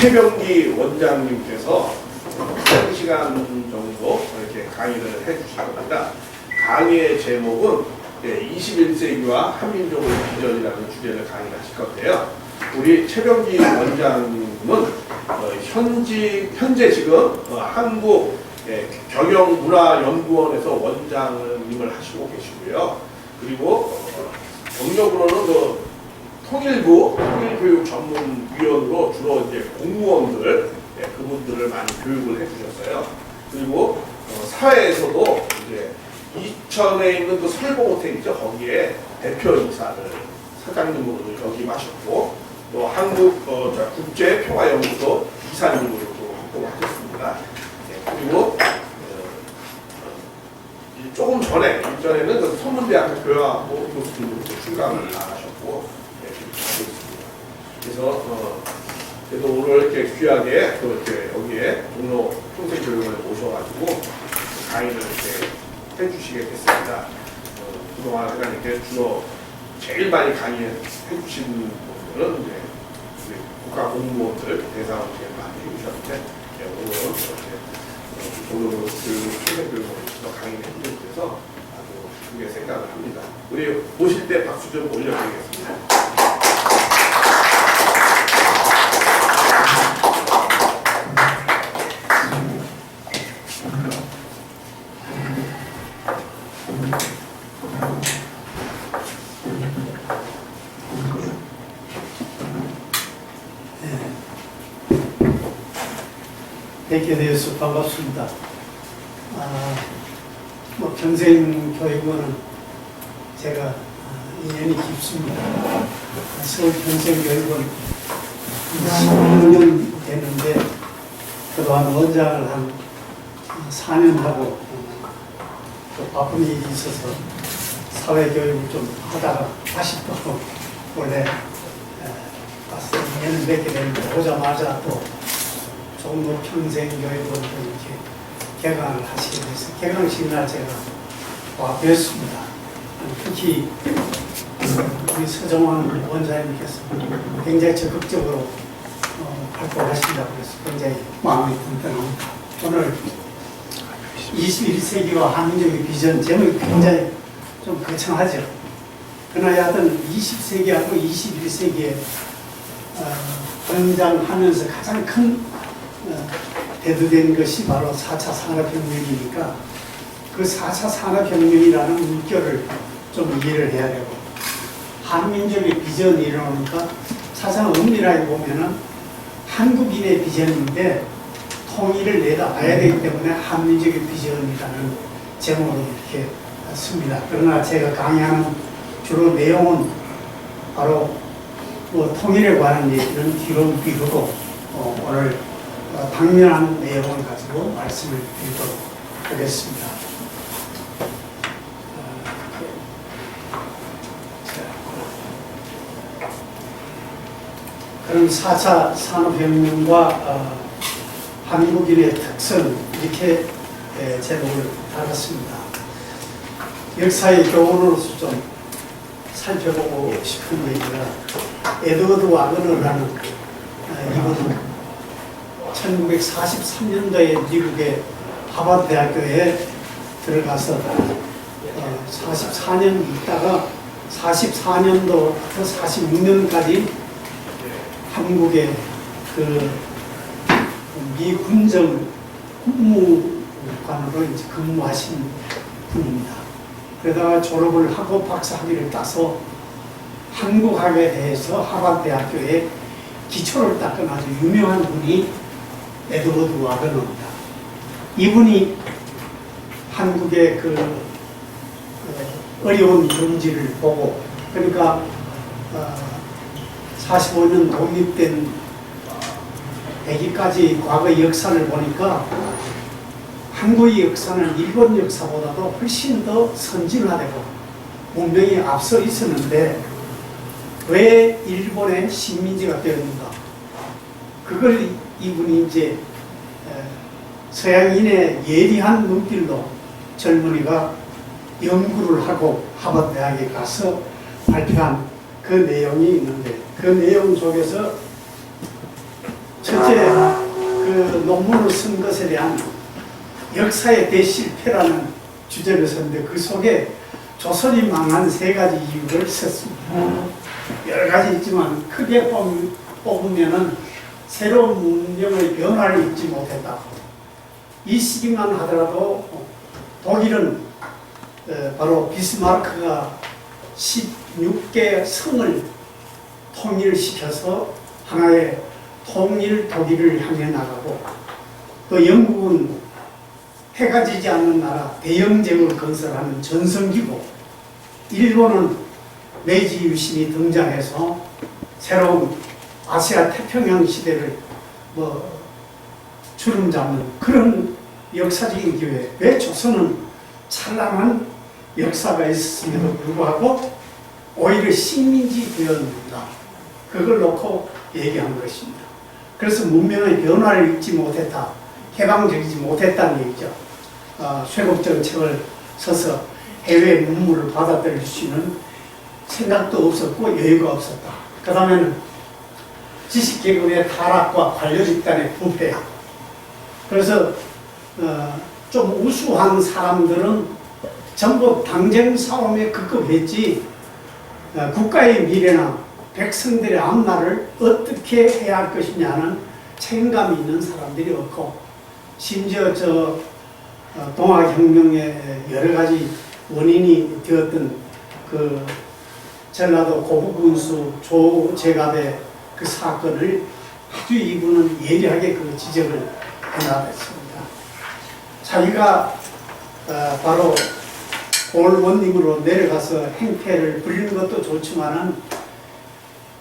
최병기 원장님께서 1시간 정도 이렇게 강의를 해주실 겁니다. 강의의 제목은 21세기와 한민족의 비전이라는 주제를 강의를 하실 건데요. 우리 최병기 원장님은 현재 지금 한국 경영문화연구원에서 원장님을 하시고 계시고요. 그리고 경력으로는 통일부 통일교육전문위원으로 주로 이제 공무원들 그분들을 많이 교육을 해주셨어요. 그리고 사회에서도 이제 이천에 있는 그 설봉호텔이죠. 거기에 대표이사를 사장님으로 역임하셨고 또 한국 국제평화연구소 이사님으로도 활동하셨습니다. 그리고 조금 전에 이전에는 그 서문대학교 교양학부 교수님으로 출강을 나가셨고 그래서 그래도 오늘 이렇게 귀하게 또 이렇게 여기에 종로 평생교육을 모셔가지고 강의를 이렇게 해주시게 됐습니다. 그동안 이렇게 주로 제일 많이 강의해 주신 분들은 이제 국가 공무원들 대상으로 제일 많이 해주셨는데 오늘은 이렇게 종로 평생교육원에서 강의를 해주셔서 아주 크게 생각을 합니다. 우리 보실 때 박수 좀 올려드리겠습니다. 뵙게 되어서 반갑습니다. 평생교육원은 제가 인연이 깊습니다. 서울평생교육원 16년 됐는데 그동안 원장을 한 4년 하고 또 바쁜 일이 있어서 사회교육을 좀 하다가 다시 또 원래 와서 인연을 맺게 됐는데 오자마자 또 종로 평생교육원도 이렇게 개강을 하시게 돼서 개강식 날 제가 와 뵀습니다. 특히 우리 서정환 원장님께서 굉장히 적극적으로 활동하신다고 해서 굉장히 마음이 든든합니다. 오늘 21세기와 한민족의 비전 제목이 굉장히 좀 거창하죠. 그러나 여하튼 20세기하고 21세기에 등장하면서 가장 큰 대두된 것이 바로 4차 산업혁명이니까 그 4차 산업혁명이라는 물결을 좀 이해를 해야 되고 한민족의 비전이 이러니까 사상 엄밀하게 보면은 한국인의 비전인데 통일을 내다봐야 되기 때문에 한민족의 비전이라는 제목으로 이렇게 씁니다. 그러나 제가 강의하는 주로 내용은 바로 통일에 관한 얘기는 뒤로 미루고 오늘 당면한 내용을 가지고 말씀을 드리도록 하겠습니다. 그럼 4차 산업혁명과 한국인의 특성 이렇게 제목을 달았습니다. 역사의 교훈으로서 좀 살펴보고 싶은 얘기가 에드워드 와그너라는 이분은 1943년도에 미국의 하버드 대학교에 들어가서 44년 있다가 44년도부터 46년까지 한국의 그 미 군정 국무관으로 이제 근무하신 분입니다. 그러다가 졸업을 하고 박사학위를 따서 한국학에 대해서 하버드 대학교에 기초를 닦은 아주 유명한 분이 에드워드 와그너입니다. 이분이 한국의 그 어려운 경지를 보고 그러니까 45년 독립된 100일까지 과거 역사를 보니까 한국의 역사는 일본 역사보다도 훨씬 더 선진화되고 문명이 앞서 있었는데 왜 일본의 식민지가 되었는가? 그걸 이분이 이제 서양인의 예리한 눈길로 젊은이가 연구를 하고 하버드 대학에 가서 발표한 그 내용이 있는데 그 내용 속에서 첫째 어제 그 논문을 쓴 것에 대한 역사의 대실패라는 주제를 썼는데 그 속에 조선이 망한 3가지 이유를 썼습니다. 여러 가지 있지만 크게 뽑으면은 새로운 문명의 변화를 잊지 못했다. 이 시기만 하더라도 독일은 바로 비스마르크가 16개 성을 통일시켜서 하나의 통일 독일을 향해 나가고, 또 영국은 해가 지지 않는 나라 대영제국을 건설하는 전성기고, 일본은 메이지 유신이 등장해서 새로운 아시아 태평양 시대를 주름 잡는 그런 역사적인 기회. 왜 조선은 찬란한 역사가 있었음에도 불구하고 오히려 식민지 되었는가, 그걸 놓고 얘기한 것입니다. 그래서 문명의 변화를 잊지 못했다, 개방적이지 못했다는 얘기죠. 쇄국 정책을 써서 해외 문물을 받아들일 수 있는 생각도 없었고 여유가 없었다. 그 다음에는 지식계급의 타락과 관료집단의 부패. 그래서 좀 우수한 사람들은 전부 당쟁 싸움에 급급했지 국가의 미래나 백성들의 앞날을 어떻게 해야 할 것이냐는 책임감이 있는 사람들이 없고, 심지어 동학혁명의 여러 가지 원인이 되었던 그 전라도 고부군수 조제갑의 그 사건을 아주 이분은 예리하게 그 지적을 해나갔습니다. 자기가 바로 골원님으로 내려가서 행패를 부리는 것도 좋지만은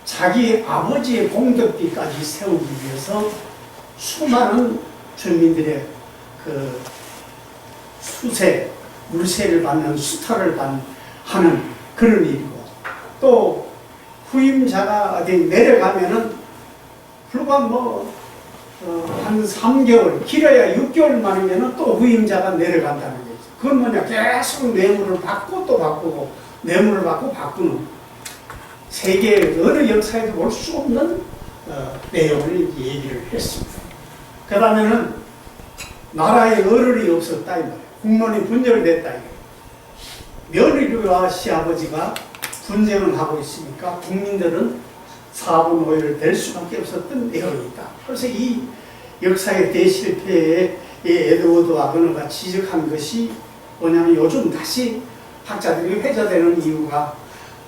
자기 아버지의 공덕비까지 세우기 위해서 수많은 주민들의 그 물세를 받는 수탈을 하는 그런 일이고, 또 후임자가 어디 내려가면은 불과 한 3개월, 길어야 6개월 만이면은 또 후임자가 내려간다는 거죠. 그건 뭐냐, 계속 뇌물을 받고 또 바꾸고, 뇌물을 받고 바꾸는, 세계 어느 역사에도 볼 수 없는 내용을 얘기를 했습니다. 그 다음에는 나라에 어른이 없었다 이 말이에요. 국론이 분열됐다 이거예요. 며느리와 시아버지가 분쟁을 하고 있으니까 국민들은 4분 5일을 될 수밖에 없었던 내용이 있다. 그래서 이 역사의 대실패에 에드워드 아거너가 지적한 것이 뭐냐면, 요즘 다시 학자들이 회자되는 이유가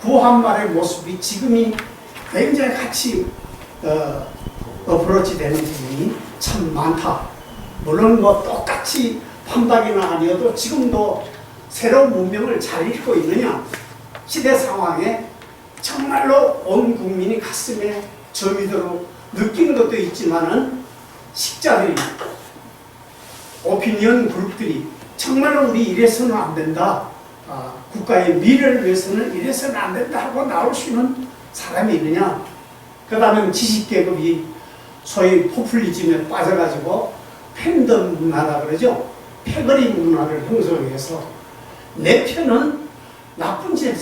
구한말의 모습이 지금이 굉장히 같이 어프로치 되는 부분이 참 많다. 물론 똑같이 판박이는 아니어도 지금도 새로운 문명을 잘 읽고 있느냐, 시대 상황에 정말로 온 국민이 가슴에 저미도록 느끼는 것도 있지만은 식자들이, 오피니언 그룹들이 정말로 우리 이래서는 안 된다, 국가의 미래를 위해서는 이래서는 안 된다 하고 나올 수 있는 사람이 있느냐. 그 다음에 지식계급이 소위 포퓰리즘에 빠져가지고 팬덤 문화라 그러죠. 패거리 문화를 형성해서 내 편은 나쁜 짓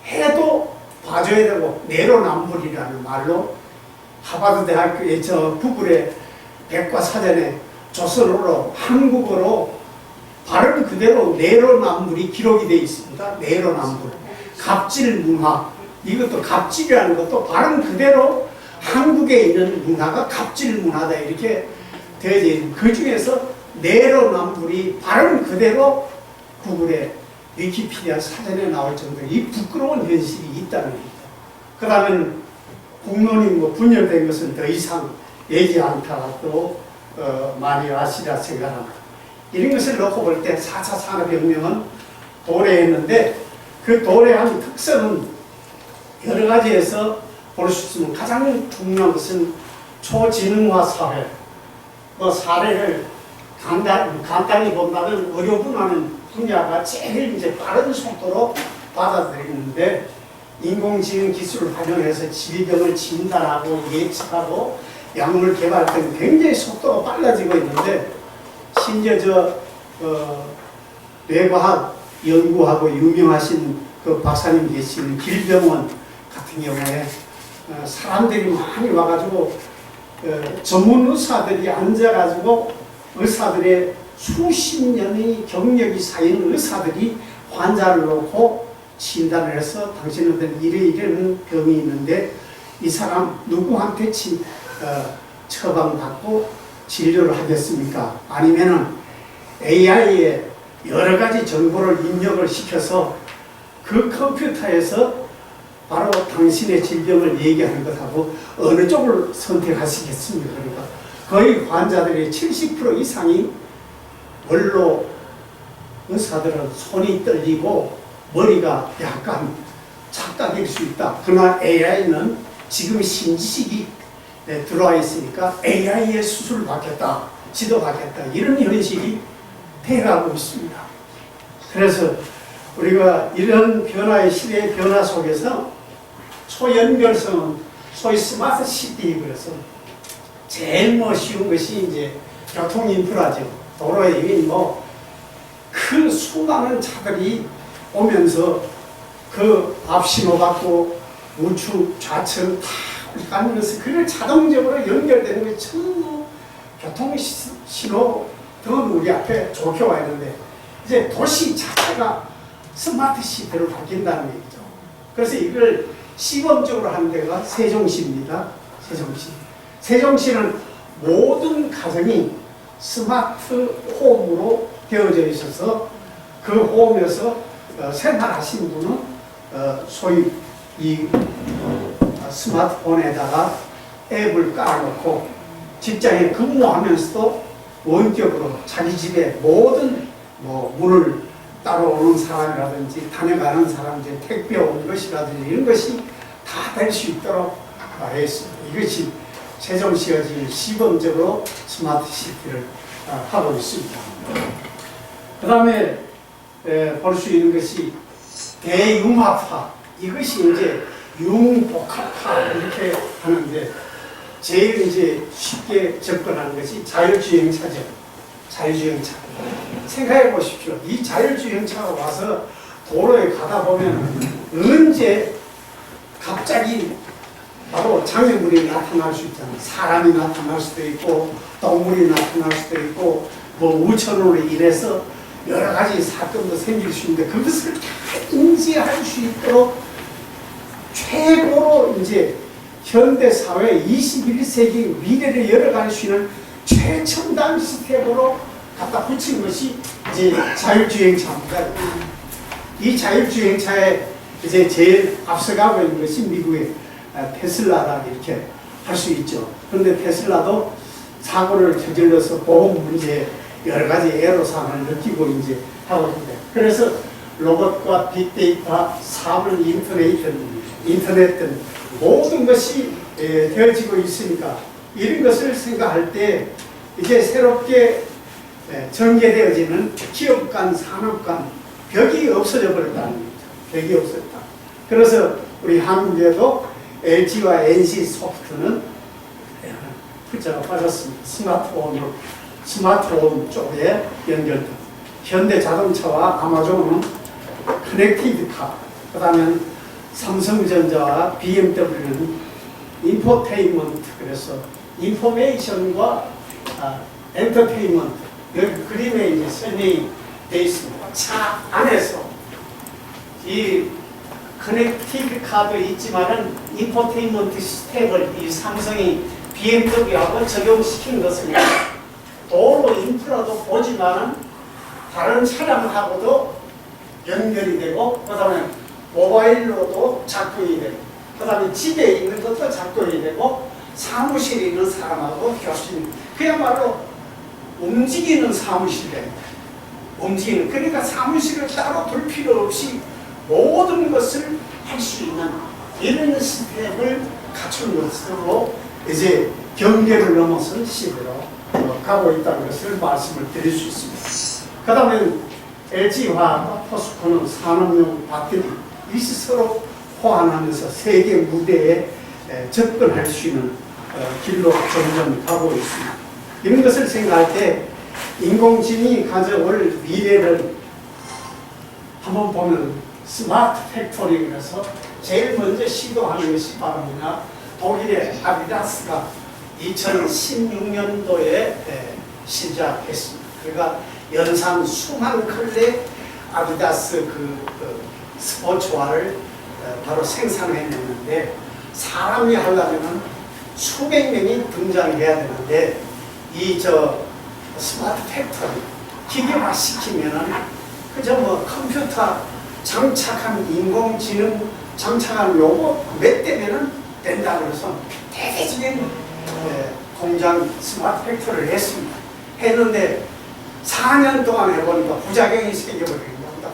해도 봐줘야 되고, 내로남불이라는 말로 하버드 대학교의 구글의 백과사전에 조선어로 한국어로 발음 그대로 내로남불이 기록이 되어 있습니다. 내로남불, 갑질 문화, 이것도 갑질이라는 것도 발음 그대로 한국에 있는 문화가 갑질 문화다 이렇게 되어져 있는, 그 중에서 내로남불이 발음 그대로 구글의 위키피디아 사전에 나올 정도로 이 부끄러운 현실이 있다는 얘기죠. 그 다음에는 국론이 분열된 것은 더 이상 얘기 않다가 또 많이 아시라 생각합니다. 이런 것을 놓고 볼 때 4차 산업혁명은 도래했는데, 그 도래한 특성은 여러 가지에서 볼 수 있으면 가장 중요한 것은 초지능화 사회. 사례를 간단히 본다면 의료분야는 분야가 제일 이제 빠른 속도로 받아들이는데, 인공지능 기술을 활용해서 질병을 진단하고 예측하고 약물 개발 등 굉장히 속도가 빨라지고 있는데, 심지어 뇌과학 연구하고 유명하신 그 박사님 계시는 길병원 같은 경우에 사람들이 많이 와가지고 전문 의사들이 앉아가지고 의사들의 수십 년의 경력이 쌓인 의사들이 환자를 놓고 진단을 해서 당신은 이런 병이 있는데 이 사람 누구한테 처방받고 진료를 하겠습니까? 아니면은 AI에 여러 가지 정보를 입력을 시켜서 그 컴퓨터에서 바로 당신의 질병을 얘기하는 것하고 어느 쪽을 선택하시겠습니까? 그러니까 거의 환자들의 70% 이상이 원로 의사들은 손이 떨리고 머리가 약간 착각일 수 있다. 그러나 AI는 지금 신지식이 들어와 있으니까 AI의 수술을 받겠다, 지도받겠다 이런 현실이 돼가고 있습니다. 그래서 우리가 이런 변화의 시대의 변화 속에서 초연결성은 소위 스마트 시티 그래서 제일 쉬운 것이 이제 교통 인프라죠. 도로에 이미 그 수많은 차들이 오면서 그 앞신호 받고 우측 좌측 다 가면서 그걸 자동적으로 연결되는 게 전부 교통신호 등은 우리 앞에 좋게 와 있는데 이제 도시 자체가 스마트 시대로 바뀐다는 얘기죠. 그래서 이걸 시범적으로 하는 데가 세종시입니다. 세종시. 세종시는 모든 가정이 스마트 홈으로 되어져 있어서 그 홈에서 생활하시는 분은 소위 이 스마트폰에다가 앱을 깔아놓고 직장에 근무하면서도 원격으로 자기 집에 모든 문을 따라오는 사람이라든지 다녀가는 사람들 택배 온 것이라든지 이런 것이 다 될 수 있도록 했습니다. 이것이 세종시가 지금 시범적으로 스마트 시티를 하고 있습니다. 그 다음에 볼 수 있는 것이 대융합화. 이것이 이제 융복합화 이렇게 하는데 제일 이제 쉽게 접근하는 것이 자율주행차죠. 자율주행차. 생각해 보십시오. 이 자율주행차가 와서 도로에 가다 보면 언제 갑자기 바로 장애물이 나타날 수 있잖아요. 사람이 나타날 수도 있고 동물이 나타날 수도 있고 우천으로 인해서 여러 가지 사건도 생길 수 있는데 그것을 다 인지할 수 있도록 최고로 이제 현대사회 21세기 미래를 열어갈 수 있는 최첨단 시스템으로 갖다 붙인 것이 이제 자율주행차입니다. 이 자율주행차에 이제 제일 앞서가고 있는 것이 미국의 테슬라라 이렇게 할 수 있죠. 그런데 테슬라도 사고를 저질러서 보험 문제 여러 가지 애로사항을 느끼고 이제 하고 있는데 그래서 로봇과 빅데이터, 사물 인터넷 등 모든 것이 되어지고 있으니까 이런 것을 생각할 때 이제 새롭게 전개되어지는 기업 간, 산업 간 벽이 없어져 버렸다는 거죠. 벽이 없었다. 그래서 우리 한국에도 LG와 NC 소프트는 숫자가 빠졌습니다. 스마트홈 쪽에 연결된 현대자동차와 아마존은 커넥티드 카, 그 다음에 삼성전자와 BMW는 인포테인먼트, 그래서 인포메이션과 엔터테인먼트, 여기 그림에 이제 설명이 되어 있습니다. 차 안에서 이 커넥티드 카도 있지만은 인포테인먼트 시스템을 이 삼성이 BMW하고 적용시킨 것은 도로 인프라도 보지만은 다른 차량하고도 연결이 되고 그 다음에 모바일로도 작동이 되고 그 다음에 집에 있는 것도 작동이 되고 사무실에 있는 사람하고 교수님 그야말로 움직이는 사무실입니다. 움직이는 그러니까 사무실을 따로 둘 필요 없이 모든 것을 할 수 있는 이런 시스템을 갖춘 것으로 이제 경계를 넘어선 시대로 가고 있다는 것을 말씀을 드릴 수 있습니다. 그 다음에 LG화학과 포스코는 산업용 배터리 이것이 서로 호환하면서 세계 무대에 접근할 수 있는 길로 점점 가고 있습니다. 이런 것을 생각할 때 인공지능이 가져올 미래를 한번 보면 스마트 팩토리에서 제일 먼저 시도하는 것이 바로 뭐냐, 독일의 아디다스가 2016년도에 시작했습니다. 그러니까 연산 수만 컬레 아디다스 스포츠화를 바로 생산해냈는데, 사람이 하려면 수백 명이 등장해야 되는데, 스마트 팩토리 기계화 시키면은 그저 뭐 컴퓨터 장착한 인공지능 장착한 로봇 몇 대면은 된다 그래서 대대적인 공장 스마트 팩토리를 했는데 4년 동안 해보니까 부작용이 생겨버린 겁니다.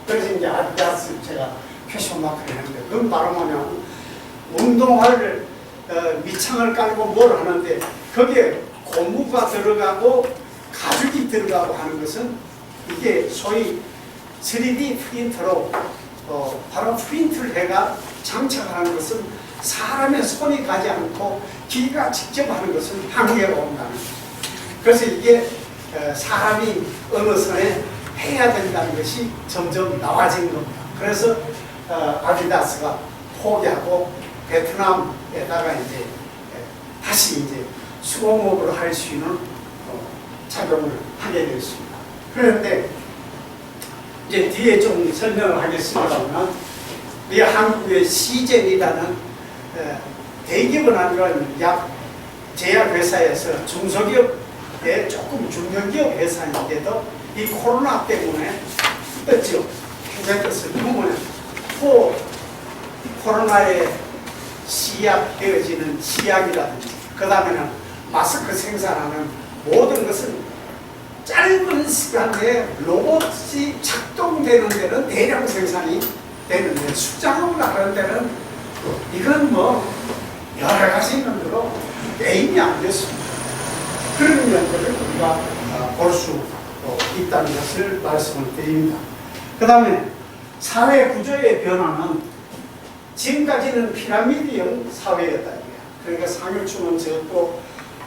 그래서 이제 아디다스 제가 패션마크를 했는데, 그건 바로 뭐냐면 운동화를 밑창을 깔고 뭘 하는데 거기에 고무가 들어가고 가죽이 들어가고 하는 것은 이게 소위 3D 프린터로 바로 프린트를 해가 장착하는 것은 사람의 손이 가지 않고 기계가 직접 하는 것은 한계가 온다는 거죠. 그래서 이게 사람이 어느 선에 해야 된다는 것이 점점 나와진 겁니다. 그래서 아디다스가 포기하고 베트남에다가 이제 다시 이제 수공업으로 할 수 있는 작용을 하게 되었습니다. 그런데 이제 뒤에 좀 설명을 하겠습니다만, 이 한국의 시젠이라는 대기업은 아니라 제약회사에서 중소기업의 조금 중견기업 회사인데도 이 코로나 때문에 떴죠. 해제됐어요. 그러면 코로나에 시약되어지는 시약이라든지, 그 다음에는 마스크 생산하는 모든 것은 짧은 시간에 로봇이 작동되는 데는 대량 생산이 되는데, 수작업을 하는 데는 이건 뭐 여러 가지 면으로 게임이 안 됐습니다. 그런 면들을 우리가 볼 수 있다는 것을 말씀을 드립니다. 그 다음에 사회 구조의 변화는 지금까지는 피라미드형 사회였다. 그러니까 상류층은 적고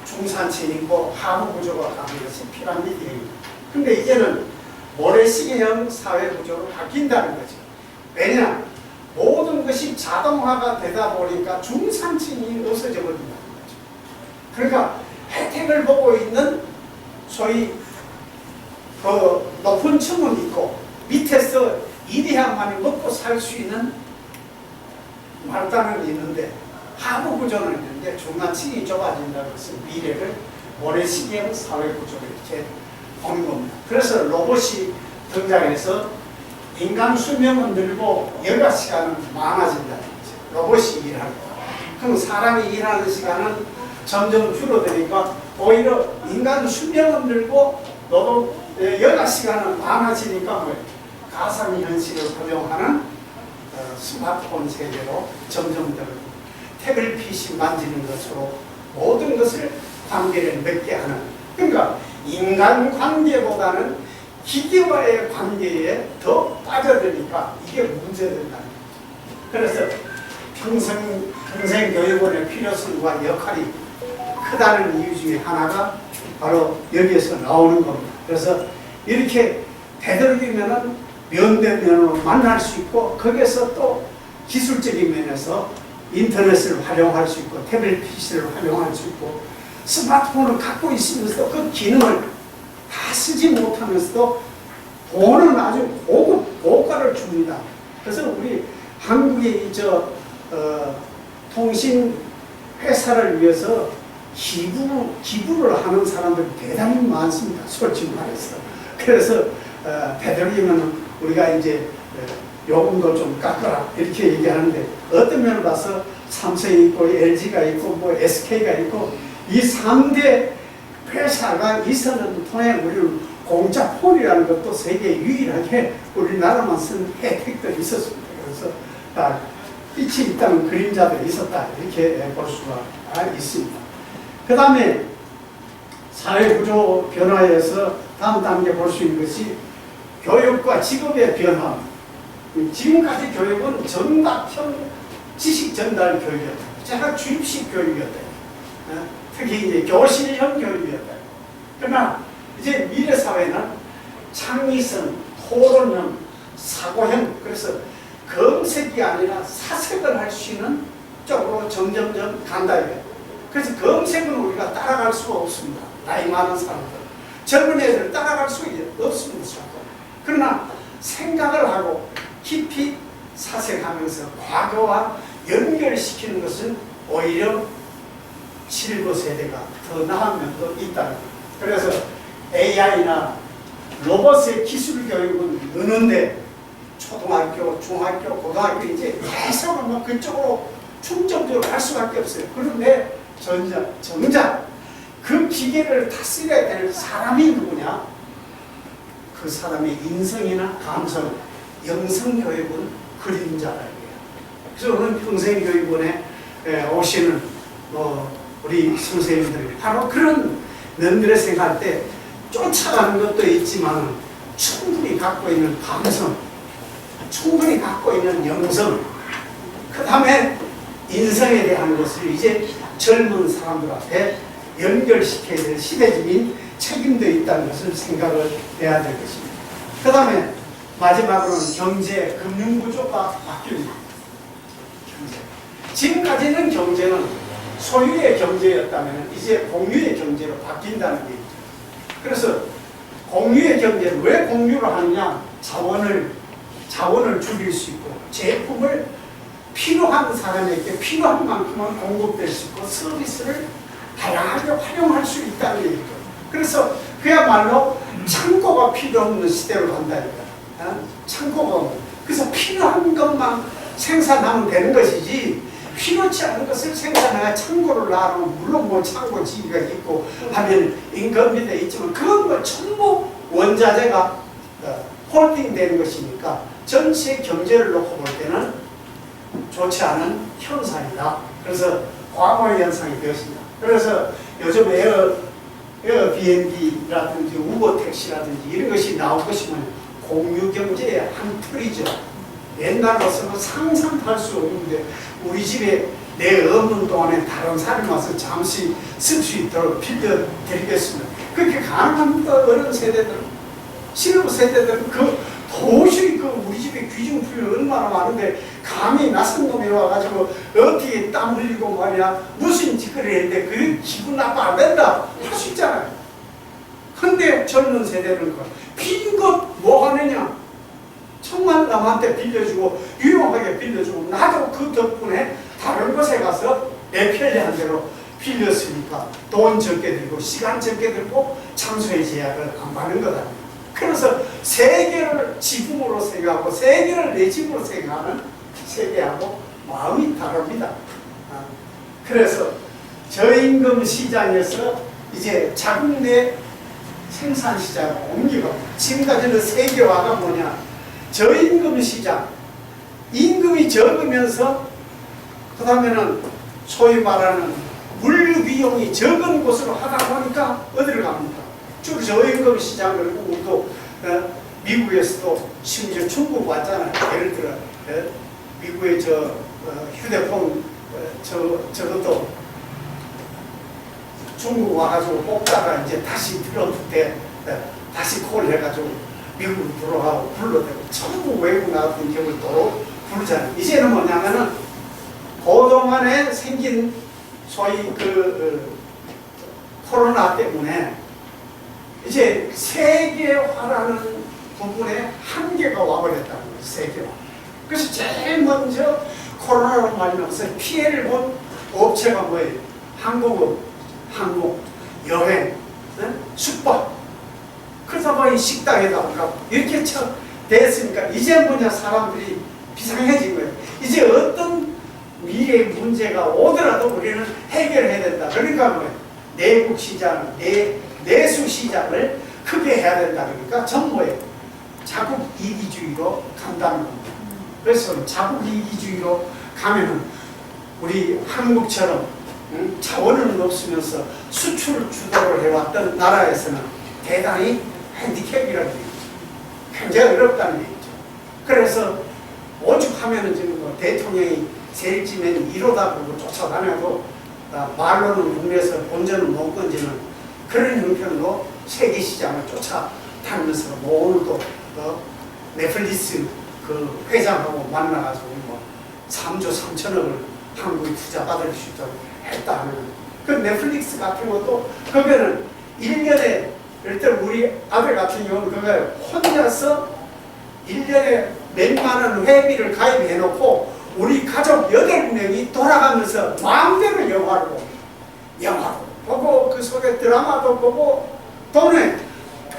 중산층이 있고 하부 구조가 가는 것이 피라미드형입니다. 근데 이제는 모래시계형 사회 구조로 바뀐다는 거죠. 왜냐? 모든 것이 자동화가 되다 보니까 중산층이 없어져 버린다는 거죠. 그러니까 혜택을 보고 있는 소위 높은 층은 있고, 밑에서 일해야만 먹고 살 수 있는 말단은 있는데, 하부 구조는 있는데 중간층이 좁아진다는 것은 미래를 모래시계형 사회 구조로 이렇게 보는 겁니다. 그래서 로봇이 등장해서 인간 수명은 늘고 여가 시간은 많아진다는 거죠. 로봇이 일하는 거. 그럼 사람이 일하는 시간은 점점 줄어드니까 오히려 인간 수명은 늘고 노동 여가 시간은 많아지니까 가상현실을 활용하는 스마트폰 세계로 점점 더 태블릿 PC 만지는 것으로 모든 것을 관계를 맺게 하는, 그러니까 인간 관계보다는 기계와의 관계에 더 빠져드니까 이게 문제된다는 거죠. 그래서 평생 교육원의 필요성과 역할이 크다는 이유 중에 하나가 바로 여기에서 나오는 겁니다. 그래서 이렇게 되도록이면은 면대면으로 만날 수 있고, 거기에서 또 기술적인 면에서 인터넷을 활용할 수 있고, 태블릿 PC를 활용할 수 있고, 스마트폰을 갖고 있으면서도 그 기능을 다 쓰지 못하면서도 돈은 아주 고가를 줍니다. 그래서 우리 한국의 통신 회사를 위해서 기부를 하는 사람들이 대단히 많습니다. 솔직히 말해서. 그래서 되도록이면 우리가 이제 요금도 좀 깎아라 이렇게 얘기하는데, 어떤 면을 봐서 삼성이 있고 LG가 있고 뭐 SK가 있고 이 3대 회사가 있었는 통해 우리는 공짜 폰이라는 것도 세계 유일하게 우리나라만 쓴 혜택들이 있었습니다. 그래서 빛이 있다는 그림자들이 있었다 이렇게 볼 수가 있습니다. 그 다음에 사회구조 변화에서 다음 단계 볼 수 있는 것이 교육과 직업의 변화. 지금까지 교육은 정답형 지식 전달 교육이었다. 제가 주입식 교육이었다. 특히 이제 교실형 교육이었다. 그러나 이제 미래 사회는 창의성, 토론형, 사고형, 그래서 검색이 아니라 사색을 할 수 있는 쪽으로 점점점 간다. 그래서 검색은 우리가 따라갈 수가 없습니다. 나이 많은 사람들, 젊은 애들 따라갈 수 없습니다. 그러나 생각을 하고 깊이 사색하면서 과거와 연결시키는 것은 오히려 실버 세대가 더 나은 면도 있다. 그래서 AI나 로봇의 기술 교육은 느는데 초등학교, 중학교, 고등학교 이제 계속 막 그쪽으로 중점적으로 갈 수밖에 없어요. 그런데 정작 그 기계를 다스려야 될 사람이 누구냐? 그 사람의 인성이나 감성, 영성 교육은 그림자라는 거예요. 그래서 오늘 평생교육원에 오시는 우리 선생님들이 바로 그런 면들을 생각할 때 쫓아가는 것도 있지만 충분히 갖고 있는 감성, 충분히 갖고 있는 영성, 그 다음에 인성에 대한 것을 이제 젊은 사람들 앞에 연결시켜야 될 시대적인 책임도 있다는 것을 생각을 해야 될 것입니다. 그 다음에 마지막으로는 경제, 금융구조가 바뀝니다. 지금까지는 경제는 소유의 경제였다면 이제 공유의 경제로 바뀐다는 게 있죠. 그래서 공유의 경제는 왜 공유를 하느냐? 자원을 줄일 수 있고 제품을 필요한 사람에게 필요한 만큼만 공급될 수 있고 서비스를 다양하게 활용할 수 있다는 얘기죠. 그래서 그야말로 창고가 필요 없는 시대로 간다니까. 창고가 없는. 그래서 필요한 것만 생산하면 되는 것이지 필요치 않은 것을 생산해야 창고를 놔놓으면 물론 뭐 창고 지위가 있고 하면 인건비도 있지만 그건 뭐 전부 원자재가 홀딩되는 것이니까 전체 경제를 놓고 볼 때는 좋지 않은 현상이다. 그래서 과거의 현상이 되었습니다. 그래서 요즘 에어비앤비라든지 우버 택시라든지 이런 것이 나올 것이면 공유 경제의 한 틀이죠. 옛날로서는 상상도 할 수 없는데 우리 집에 내 없는 동안에 다른 사람이 와서 잠시 쓸 수 있도록 빌려드리겠습니다. 그렇게 가능합니다. 어른 세대들은. 실버 세대들은 도저히 우리 집에 귀중품이 얼마나 많은데 감히 낯선 놈이 와가지고 어떻게 땀 흘리고 말이야 무슨 짓거리 했는데 그 기분 나빠 안 된다 할 수 있잖아요. 근데 젊은 세대는 빈 것 뭐 하느냐? 정말 남한테 빌려주고 유용하게 빌려주고 나도 그 덕분에 다른 곳에 가서 내 편리한 대로 빌렸으니까 돈 적게 들고 시간 적게 들고 장소의 제약을 안 받는 거다. 그래서 세계를 지붕으로 생각하고 세계를 내 집으로 생각하는 세계하고 마음이 다릅니다. 그래서 저임금 시장에서 이제 자국 내 생산 시장을 옮기고 지금까지는 세계화가 뭐냐? 저임금 시장, 임금이 적으면서 그 다음에는 소위 말하는 물류 비용이 적은 곳으로 하다 보니까 어디를 갑니까? 쭉 저임금 시장을 우리도 미국에서도 심지어 중국 왔잖아요. 예를 들어 미국의 휴대폰 저것도 중국 와가지고 뽑다가 이제 다시 들어올 때 다시 콜 해가지고 미국으로 들어가고 불러대고 전부 외국 나왔던 기업을 또 부르잖아요. 이제는 뭐냐면은 그동안에 생긴 소위 코로나 때문에 이제 세계화라는 부분에 한계가 와버렸다는 거예요. 세계화. 그래서 제일 먼저 코로나로 말미암아서 피해를 본 업체가 뭐예요? 항공, 여행, 숙박. 그러다 보니 식당에다가 이렇게 됐으니까 이제 뭐냐 사람들이 비상해진 거예요. 이제 어떤 미래의 문제가 오더라도 우리는 해결해야 된다. 그러니까 뭐예요? 내국 시장, 내수 시장을 크게 해야 된다. 그러니까 전부에 자국 이기주의로 간다는 겁니다. 그래서 자국 이기주의로 가면은 우리 한국처럼 자원은 없으면서 수출을 주도를 해왔던 나라에서는 대단히 핸디캡이라는 얘기죠. 굉장히 어렵다는 얘기죠. 그래서 오죽하면은 지금 뭐 대통령이 세일지면 1호다 그러고 쫓아다녀도 말로는 국내에서 본전은 못 건지는 그런 형편으로 세계 시장을 쫓아다니면서 뭐 오늘도 넷플릭스 그 회장하고 만나가지고 뭐 3조 3천억을 한국에 투자 받을 수 있도록 했다 하면 그 넷플릭스 같은 것도 그거는 1년에 일단 우리 아들 같은 경우는 그거 혼자서 1년에 몇만 원 회비를 가입해 놓고 우리 가족 8명이 돌아가면서 마음대로 영화를 보고 영화를 보고 그 속에 드라마도 보고 돈에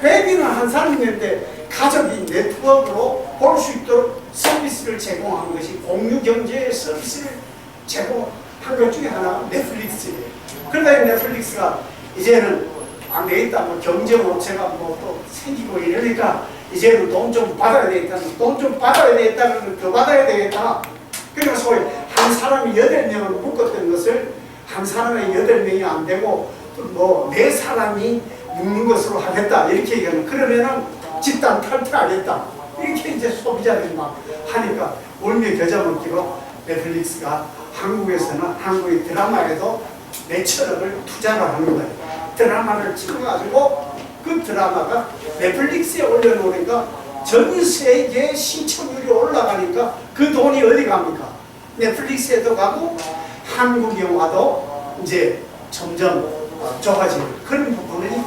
회비는 한 사람인데 가족이 네트워크로 볼 수 있도록 서비스를 제공한 것이 공유 경제의 서비스를 제공한 것 중에 하나가 넷플릭스예요. 그러다 넷플릭스가 이제는 안 되겠다, 뭐 경제 모체가 뭐 또 생기고 이러니까 이제는 돈 좀 받아야 되겠다, 돈 좀 받아야 되겠다, 그러면 더 받아야 되겠다. 그러니까 소위 한 사람이 8명을 묶었던 것을 한 사람의 8명이 안 되고 뭐 4사람이 묶는 것으로 하겠다 이렇게 얘기하면 그러면은 집단 탈퇴하겠다 이렇게 이제 소비자들이 막 하니까 울며 겨자 먹기로 넷플릭스가 한국에서는 한국의 드라마에도 몇천억을 투자를 하는 거예요. 드라마를 찍어가지고 그 드라마가 넷플릭스에 올려놓으니까 전 세계 시청률이 올라가니까 그 돈이 어디 갑니까? 넷플릭스에도 가고 한국 영화도 이제 점점 좋아지는 그런 부분이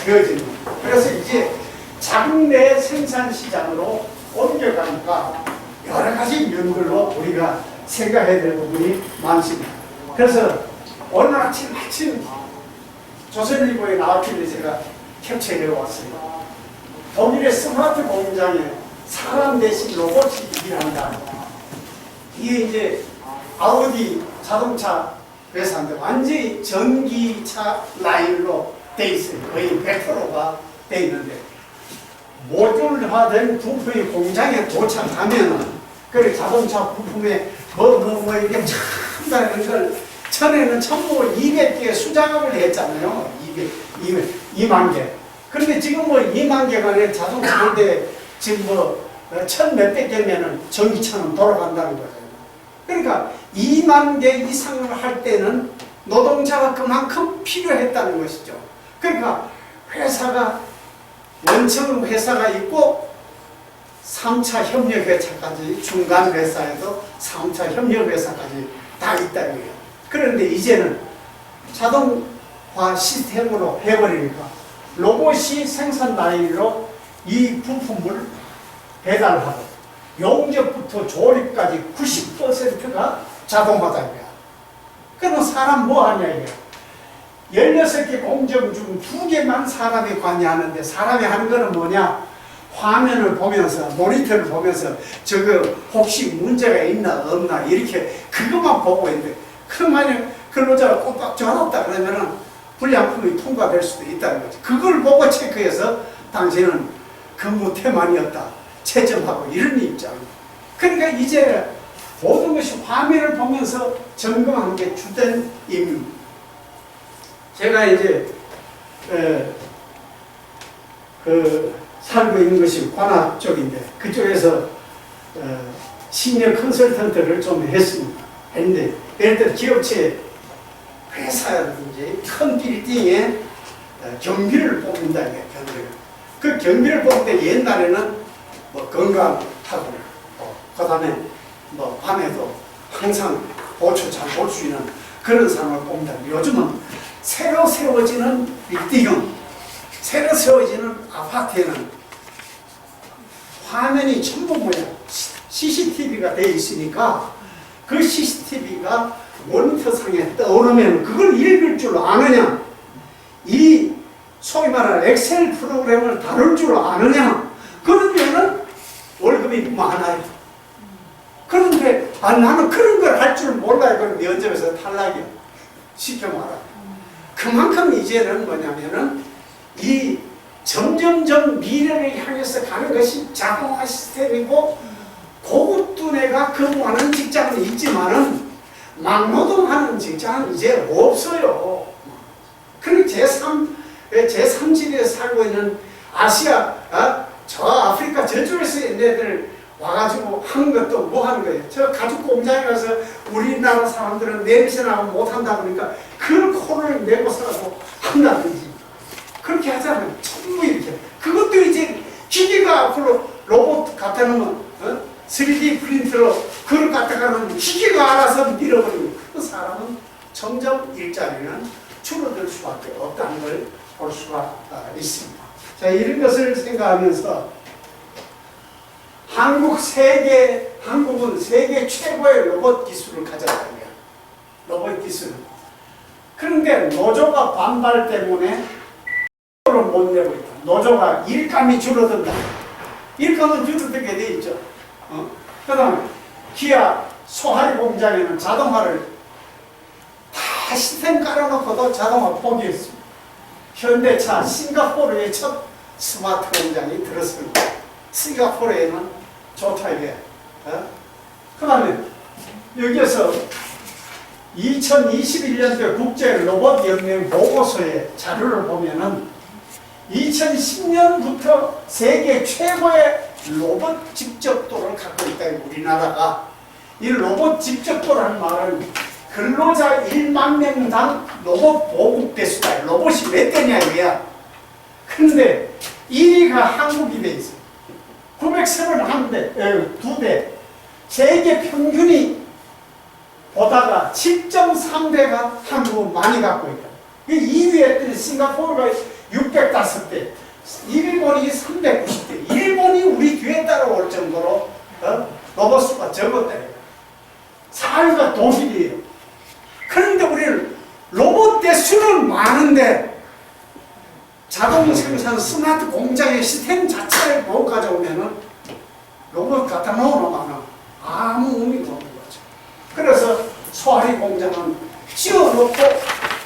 되어지는 거예요. 그래서 이제 장래 생산 시장으로 옮겨가니까 여러 가지 면들로 우리가 생각해야 될 부분이 많습니다. 그래서 오늘 아침 마침 조선일보에 나왔길래 제가 캡처해 왔어요. 독일의 스마트 공장에 사람 대신 로봇이 일한다. 이게 이제 아우디 자동차 회사인데 완전히 전기차 라인으로 돼 있어요. 거의 100%가 돼 있는데 모듈화된 부품이 공장에 도착하면은 그 자동차 부품에 뭐 이렇게 첨단한 걸 전에는 전부 200개 수작업을 했잖아요. 2만 개. 그런데 지금 뭐 2만 개가 아니라 자동차 볼 때 지금 뭐 1000몇백 개면은 전기차는 돌아간다는 거예요. 그러니까 2만 개 이상을 할 때는 노동자가 그만큼 필요했다는 것이죠. 그러니까 회사가 원청 회사가 있고 3차 협력회사까지 중간 회사에도 3차 협력회사까지 다 있다는 거예요. 그런데 이제는 자동화 시스템으로 해버리니까 로봇이 생산 라인으로 이 부품을 배달하고 용접부터 조립까지 90%가 자동화다 이거야. 그러면 사람 뭐 하냐 이거야. 16개 공정 중 2개만 사람이 관여하는데 사람이 하는 거는 뭐냐? 화면을 보면서 모니터를 보면서 저거 혹시 문제가 있나 없나 이렇게 그것만 보고 있는데 그러면 근로자가 꼬박 줘놨다 그러면은 불량품이 통과될 수도 있다는 거죠. 그걸 보고 체크해서 당신은 근무 태만이었다 채점하고 이런 입장입니다. 그러니까 이제 모든 것이 화면을 보면서 점검하는 게 주된 임무입니다. 제가 이제 살고 있는 것이 관악 쪽인데 그쪽에서 시니어 컨설턴트를 좀 했는데 예를 들어 기업체 회사라든지 큰 빌딩에 경비를 뽑는다는 게 경비를. 그 경비를 뽑을 때 옛날에는 뭐 건강하고 그 다음에 뭐 밤에도 항상 보초 잘 볼 수 있는 그런 사람을 뽑는다. 요즘은 새로 세워지는 빌딩, 새로 세워지는 아파트에는 화면이 전부 뭐야? CCTV가 되어 있으니까 그 CCTV가 모니터상에 떠오르면 그걸 읽을 줄 아느냐? 이 소위 말하는 엑셀 프로그램을 다룰 줄 아느냐? 그러면은 월급이 많아요. 그런데 나는 그런 걸 할 줄 몰라요. 그럼 면접에서 탈락이야. 쉽게 말하면. 그만큼 이제는 뭐냐면은 이 점점점 미래를 향해서 가는 것이 자동화 시스템이고 고급 두뇌가 근무하는 직장은 있지만은 막노동하는 직장은 이제 없어요. 그리고 제3지대에 살고 있는 아시아, 저 아프리카 저쪽에서 얘네들 와가지고 하는 것도 뭐 하는 거예요? 저 가죽 공장에 가서 우리나라 사람들은 냄새나고 못한다 그러니까 그 코를 내고서라도 한다든지 그렇게 하잖아요. 전부 이렇게. 그것도 이제 기계가 앞으로 로봇 갖다 놓으면 3D 프린터로 그걸 갖다가 놓으면 기계가 알아서 밀어버리고 그 사람은 점점 일자리는 줄어들 수밖에 없다는 걸 볼 수가 있습니다. 자, 이런 것을 생각하면서 한국은 세계 최고의 로봇 기술을 가졌다는 거야. 로봇 기술. 그런데 노조가 반발 때문에 못 내고 있다. 노조가 일감이 줄어든다. 일감은 줄어들게 돼 있죠. 그 다음에 기아 소하리 공장에는 자동화를 다 시스템 깔아놓고도 자동화 포기했습니다. 현대차 싱가포르의 첫 스마트 공장이 들었습니다. 싱가포르에는 좋다 이게. 그 다음에 여기에서 2021년도 국제 로봇 연맹 보고서의 자료를 보면은 2010년부터 세계 최고의 로봇 집적도를 갖고 있다. 우리나라가 이 로봇 집적도라는 말은 근로자 1만 명당 로봇 보급 대수다. 로봇이 몇 대냐 이거야. 근데 1위가 한국이 돼 있어. 931대, 2대. 세계 평균이 보다가 7.3대가 한국은 많이 갖고 있다. 2위에 했더니 싱가포르가 605대, 일본이 390대. 일본이 우리 뒤에 따라올 정도로 로봇 수가 적었다. 4위가 독일이에요. 그런데 우리는 로봇 대수는 많은데 자동 생산 스마트 공장의 시스템 자체를 못 가져오면은 로봇 갖다 놓으면 아무 의미가 없는 거죠. 그래서 소하리 공장은 지어놓고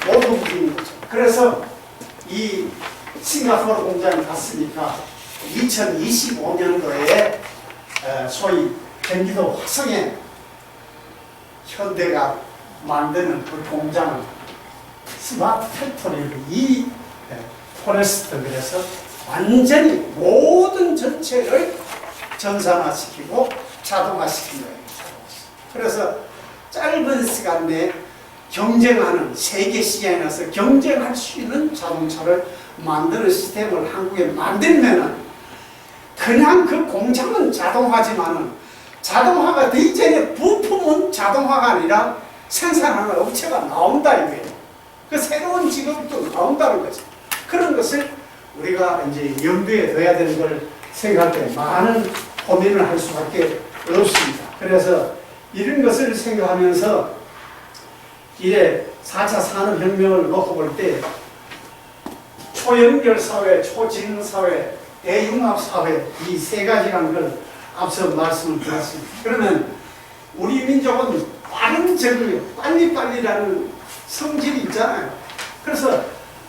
못 움직이는 거죠. 그래서 이 싱가포르 공장에 갔으니까 2025년도에 소위 경기도 화성에 현대가 만드는 그 공장은 스마트 팩토리를 이 포레스트 그래서 완전히 모든 전체를 전산화시키고 자동화시킨 거예요. 그래서 짧은 시간 내에 경쟁하는 세계 시장에 나서 경쟁할 수 있는 자동차를 만드는 시스템을 한국에 만들면은 그냥 그 공장은 자동화지만은 자동화가 되기 전에 부품은 자동화가 아니라 생산하는 업체가 나온다 이거예요. 그 새로운 직업도 나온다는 거죠. 그런 것을 우리가 이제 염두에 둬야 되는 걸 생각할 때 많은 고민을 할 수밖에 없습니다. 그래서 이런 것을 생각하면서 이래 4차 산업혁명을 놓고 볼 때 초연결 사회, 초지능 사회, 대융합 사회 이 세 가지라는 걸 앞서 말씀을 드렸습니다. 그러면 우리 민족은 빠른 적응, 빨리빨리라는 성질이 있잖아요. 그래서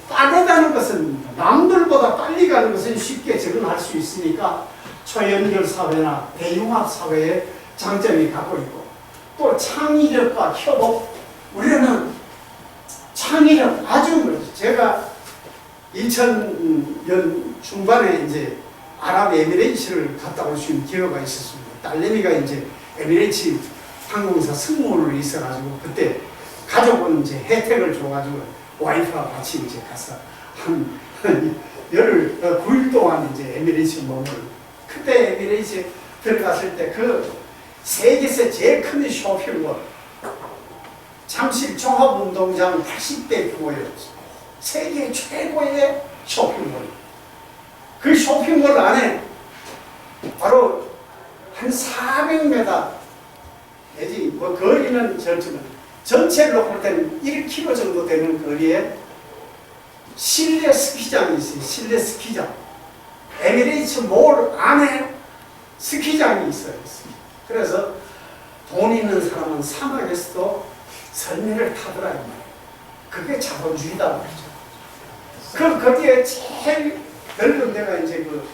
빠르다는 것은 남들보다 빨리 가는 것은 쉽게 적응할 수 있으니까 초연결 사회나 대융합 사회의 장점이 갖고 있고 또 창의력과 협업 우리는 창의력 아주 제가 2000년 중반에 이제 아랍에미레이트를 갔다 올 수 있는 기회가 있었습니다. 딸내미가 이제 에미레이트 항공사 승무원으로 있어가지고 그때 가족은 이제 혜택을 줘가지고 와이프와 같이 이제 가서 한 9일 동안 이제 에미레이트 머물 그때 에미레이트 들어갔을 때 그 세계에서 제일 큰 쇼핑몰 잠실 종합운동장 80대 규모였어요. 세계 최고의 쇼핑몰. 그 쇼핑몰 안에 바로 한 400m 내지 뭐 거리는 전체로 볼 때는 1km 정도 되는 거리에 실내 스키장이 있어요. 실내 스키장. 에미레이트 몰 안에 스키장이 있어요. 그래서 돈 있는 사람은 사막에서도 설매를 타더라 이 말이에요. 그게 자본주의다 그러죠. 거기에 제일 넓은 데가 이제 그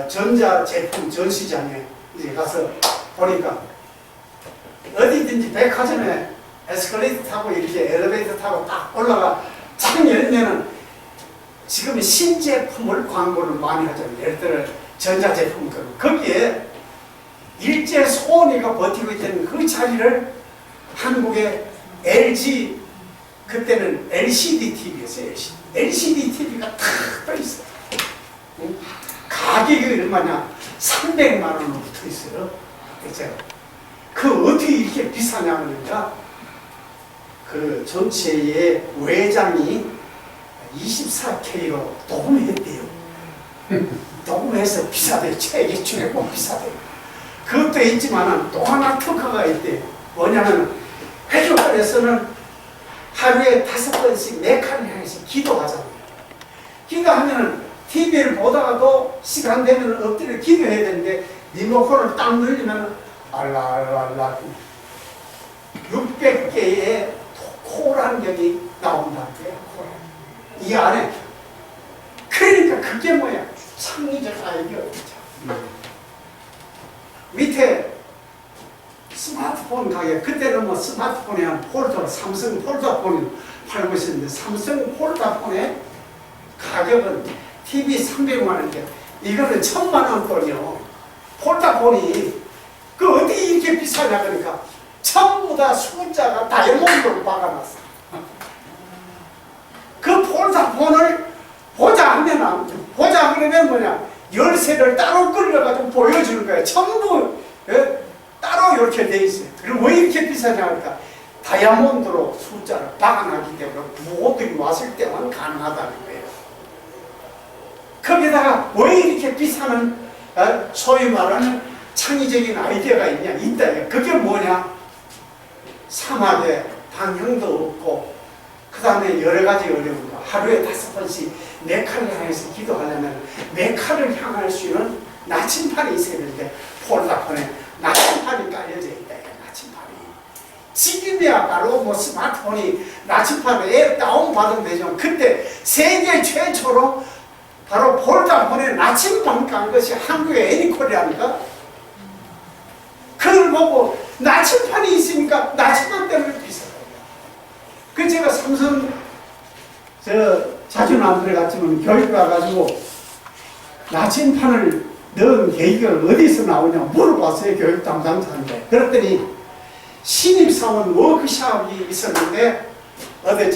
전자제품 전시장에 이제 가서 보니까 어디든지 백화점에 에스컬레이터 타고 이렇게 엘리베이터 타고 딱 올라가 창 열면은 지금 신제품을 광고를 많이 하잖아요. 예를 들어 전자제품 거기에 일제 소니가 버티고 있던 그 자리를 한국의 LG 그때는 LCD TV였어요. LCD TV가 탁 떠 있어요. 가격이 얼마냐? 300만 원으로 붙어 있어요. 그죠? 그 어떻게 이렇게 비싸냐면요. 그 전체의 외장이 24K로 녹음했대요. 녹음해서 비싸대요. 책이 최고 비싸대요. 그것도 있지만은 또 하나 특허가 있대요. 뭐냐면 회교관에서는 하루에 5번씩 메카를 향해서 기도하잖아요. 기도하면은 TV를 보다가도 시간 되면 엎드려 기도해야 되는데 리모컨을 딱 누르면 알라알라알라 600개의 코란경이 나온다고요. 이 안에. 그러니까 그게 뭐야? 창의적 아이디어죠. 밑에 스마트폰 가게, 그때는 뭐 스마트폰이 한 폴더, 삼성 폴더폰을 팔고 있었는데 삼성 폴더폰의 가격은 TV 300만 원인데 이거는 1000만 원권이요. 폴더폰이 그 어떻게 이렇게 비싸냐 그러니까 전부 다 숫자가 다이아몬드로 박아놨어. 그 폴더폰을 보자 하면 보자 그러면 뭐냐 열쇠를 따로 끌려가지고 보여주는 거야. 전부 따로 이렇게 돼 있어요. 그럼 왜 이렇게 비싸냐 하니까 다이아몬드로 숫자를 박아놨기 때문에 부호들이 왔을 때만 가능하다는 거예요. 거기다가 왜 이렇게 비싸는 소위 말하는 창의적인 아이디어가 있다. 그게 뭐냐? 사막에 방향도 없고 그 다음에 여러 가지 어려운 거. 하루에 5번씩 메카를 향해서 기도하려면 메카를 향할 수 있는 나침판이 있어야 되는데 폴더폰에 나침판이 깔려져 있다. 나침판이. 지금이야말로 뭐 스마트폰이 나침판을 앱 다운받으면 되죠. 그때 세계 최초로 바로 폴더폰에 나침판 깐 것이 한국의 애니콜이라니까. 그걸 보고 나침판이 있으니까 나침판 때문에 비싸요. 그 제가 삼성 자주 안 들어갔지만 교육 가가지고 나침판을 넣은 계기가 어디서 나오냐 물어봤어요. 교육 담당자한테. 그랬더니 신입사원 워크숍이 있었는데 어디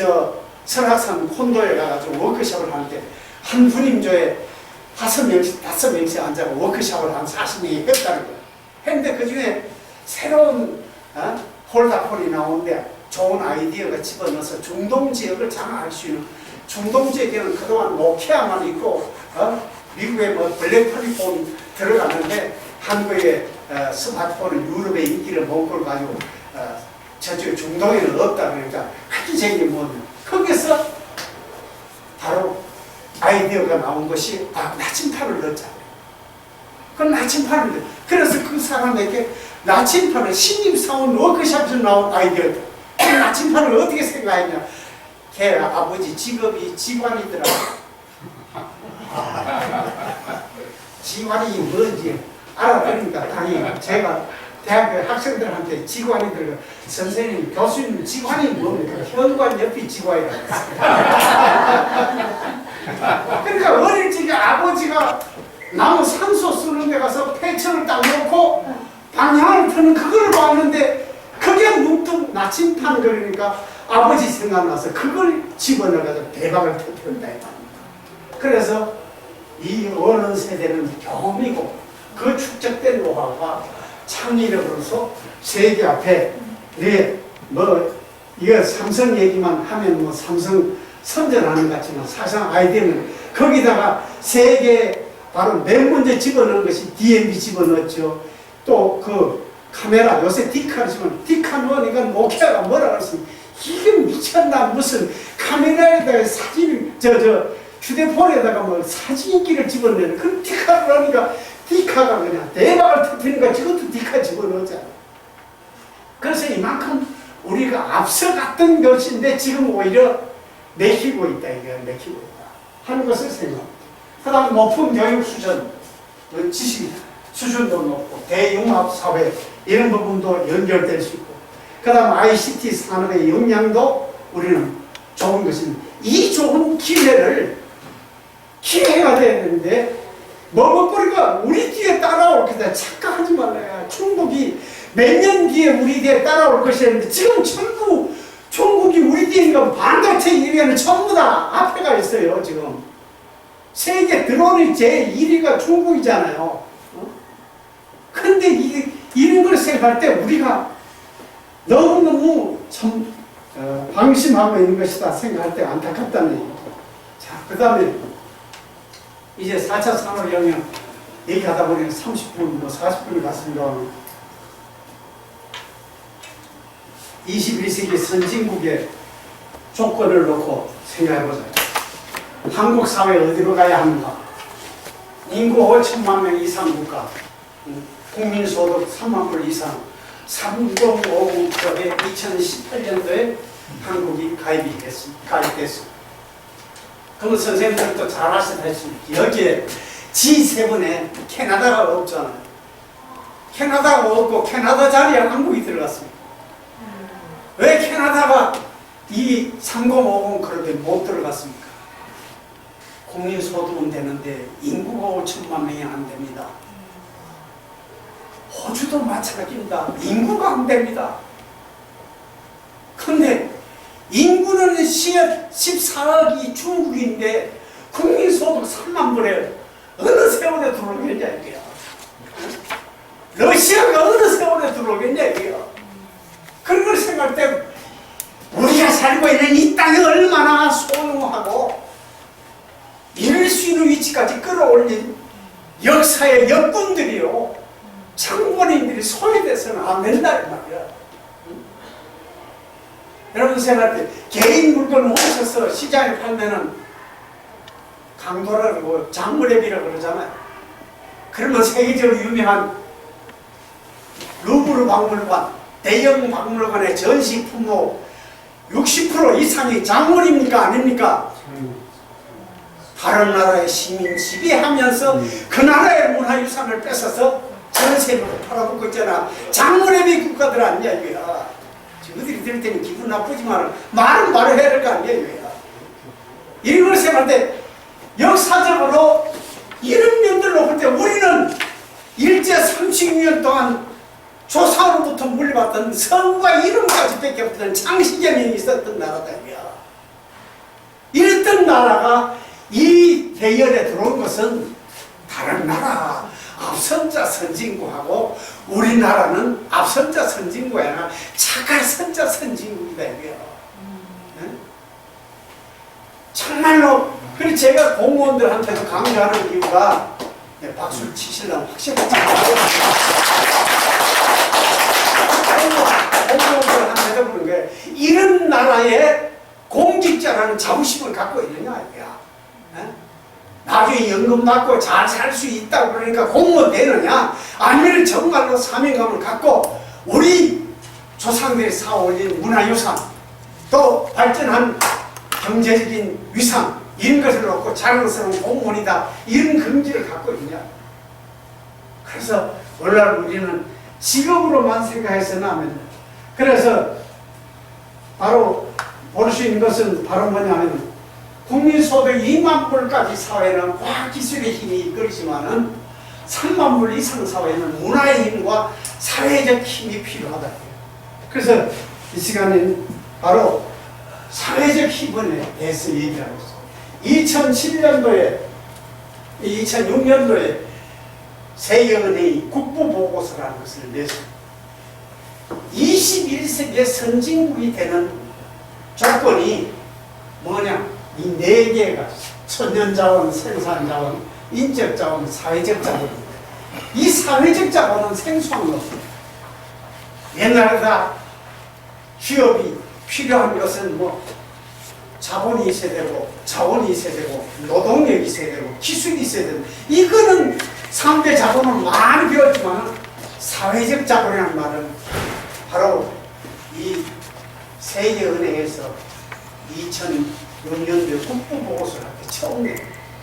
설악산 콘도에 가가지고 워크숍을 하는데 한 분임조에 5명씩 앉아서 워크숍을 한 40명이 했다는 거예요. 했는데 그 중에 새로운 폴더폰이 나오는데 좋은 아이디어가 집어넣어서 중동 지역을 장악할 수 있는, 중동 지역에는 그동안 노키아만 있고 미국에 뭐 블랙폴리폰 들어갔는데 한국의 스마트폰은 유럽의 인기를 못 끌어가지고 저쪽 중동에는 없다. 그러니까 획기적인 뭐냐 거기서 바로 아이디어가 나온 것이 나침판을 넣자. 그 나침판을 넣자. 그래서 그 사람에게 나침판을 신입사원 워크숍에서 나온 아이디어다. 그 나침판을 어떻게 생각했냐. 걔 아버지 직업이 직관이더라. 직관이 뭔지 알아보니까 당연히 제가 대학교 학생들한테 직관이들 선생님 교수님 직관이 뭡니까? 현관 옆이 직관이라고 그러니까 어릴 적에 아버지가 나무 산소 쓰는 데 가서 패처를 딱 놓고 방향을 트는 그걸 봤는데 그게 문득 나침판 그러니까 아버지 생각나서 그걸 집어넣어서 대박을 터뜨린다. 그래서 이 어느 세대는 경험이고 그 축적된 노하우가 창의력으로서 세계 앞에 이거 삼성 얘기만 하면 뭐 삼성 선전하는 것 같지만 사실상 아이디어는 거기다가 세계 바로 맨 먼저 집어넣은 것이 DMB 집어넣었죠. 또 그 카메라 요새 디카지만 디카 넣으니까 노키아가 뭐라 그랬습니까? 이게 미쳤나 무슨 카메라에다가 사진 휴대폰에다가 뭐 사진기를 집어넣는 그런 디카를 하니까 디카가 그냥 대박을 터뜨리니까 저것도 디카 집어넣었잖아. 그래서 이만큼 우리가 앞서갔던 것인데 지금 오히려 맥히고 있다. 이게 맥히고 있다 하는 것을 생각합니다. 그 다음 높은 교육 수준, 지식 수준도 높고 대융합사회 이런 부분도 연결될 수 있고 그 다음 ICT 산업의 역량도 우리는 좋은 것입니다. 이 좋은 기회가 되는데 먹어버리니까 우리 뒤에 따라올 거다. 착각하지 말아요. 중국이 몇 년 뒤에 우리 뒤에 따라올 것이었는데 지금 중국이 우리 뒤에니까 반도체 1위에는 전부 다 앞에 가 있어요. 지금 세계 드론이 제1위가 중국이잖아요. 근데 이런 걸 생각할 때 우리가 너무너무 방심하고 있는 것이다 생각할 때 안타깝다는 얘기죠. 그 다음에 이제 4차 산업혁명 얘기하다 보니 30분, 뭐 40분이 갔습니다. 21세기 선진국의 조건을 놓고 생각해보자. 한국 사회 어디로 가야 합니까? 인구 5천만 명 이상 국가, 국민소득 3만 불 이상, 3.5%에 2018년도에 한국이 가입됐습니다. 그럼 선생님들도 잘 아시다시피 여기에 G7에 캐나다가 없잖아요. 캐나다가 없고 캐나다 자리에 한국이 들어갔습니다. 왜 캐나다가 이 3050 그룹에 못 들어갔습니까? 국민소득은 되는데 인구가 5천만 명이 안 됩니다. 호주도 마찬가지입니다. 인구가 안 됩니다. 근데 인구는 14억이 중국인데 국민소득 3만 불에 어느 세월에 들어오겠냐 이게요. 러시아가 어느 세월에 들어오겠냐 이게요. 그런 걸 생각할 때 우리가 살고 있는 이 땅이 얼마나 소중하고 이럴 수 있는 위치까지 끌어올린 역사의 역군들이요, 장본인들이 소외돼서는 안 된다 이 말이야. 여러분 생각할 때 개인 물건을 훔쳐서 시장에 팔면은 강도라고 장물회비라고 그러잖아요. 그러면 세계적으로 유명한 루브르 박물관, 대형 박물관의 전시 품목 60% 이상이 장물입니까 아닙니까? 다른 나라의 시민 지배하면서 그 나라의 문화유산을 뺏어서 전세로 팔아먹고 있잖아. 장물회비 국가들 아니야 이거야. 어디를 들을 때는 기분 나쁘지만 말은 말을 해야 될 거 아니야 이거야. 이런 걸 생각할 때 역사적으로 이런 면들로 볼 때 우리는 일제 36년 동안 조상으로부터 물려받던 성과 이름까지 밖에 없던 창시경이 있었던 나라다 이거야. 이랬던 나라가 이 대열에 들어온 것은 다른 나라 앞선자 선진국하고 우리나라는 앞선자 선진국이 아니라 차가선자 선진국이다 이거야. 네? 정말로 그래서 제가 공무원들한테도 강조하는 이유가 박수를 치시려면 확실하게 공무원들한테도 그런 게 이런 나라의 공직자라는 자부심을 갖고 있느냐 이거야. 네? 나중에 연금 받고 잘 살 수 있다고 그러니까 공무원 되느냐, 아니면 정말로 사명감을 갖고 우리 조상들이 쌓아올린 문화유산 또 발전한 경제적인 위상 이런 것을 놓고 자랑스러운 공무원이다 이런 긍지를 갖고 있냐. 그래서 오늘날 우리는 직업으로만 생각해서는 안 됩니다. 그래서 바로 볼 수 있는 것은 바로 뭐냐면 국민소득 2만 불까지 사회는 과학기술의 힘이 이끌지만은 3만 불 이상 사회는 문화의 힘과 사회적 힘이 필요하다. 그래서 이 시간에는 바로 사회적 힘에 대해서 얘기하고 있습니다. 2007년도에 2006년도에 세계은행이 국부보고서라는 것을 냈습니다. 21세기의 선진국이 되는 조건이 뭐냐? 이 네 개가 천연자원, 생산자원, 인적자원, 사회적 자원입니다. 이 사회적 자원은 생소한 것입니다. 옛날에 기업이 필요한 것은 뭐 자본이 있어야 되고 자원이 있어야 되고 노동력이 있어야 되고 기술이 있어야 되고 이거는 3대 자본을 많이 배웠지만 사회적 자본이라는 말은 바로 이 세계은행에서 2006년도에 국부보고서를 할 때 처음 내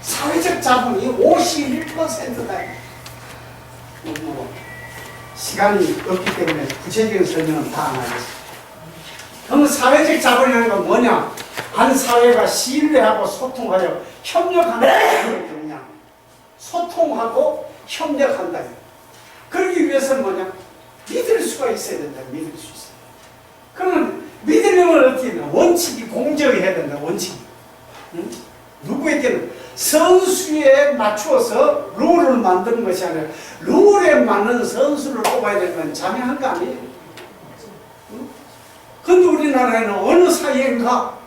사회적 자본이 51%다. 시간이 없기 때문에 구체적인 설명은 다 안 하겠습니다. 그럼 사회적 자본이라는 건 뭐냐? 한 사회가 신뢰하고 소통하여 협력하는 거냐? 소통하고 협력한다. 그러기 위해서는 뭐냐? 믿을 수가 있어야 된다. 믿을 수 있어요. 그러면 믿으려면 어떻게 되나? 원칙이 공정해야 된다. 원칙이. 응? 누구에게는 선수에 맞추어서 룰을 만드는 것이 아니라 룰에 맞는 선수를 뽑아야 되는 건 자명한 거 아니에요? 근데 우리나라에는 어느 사이인가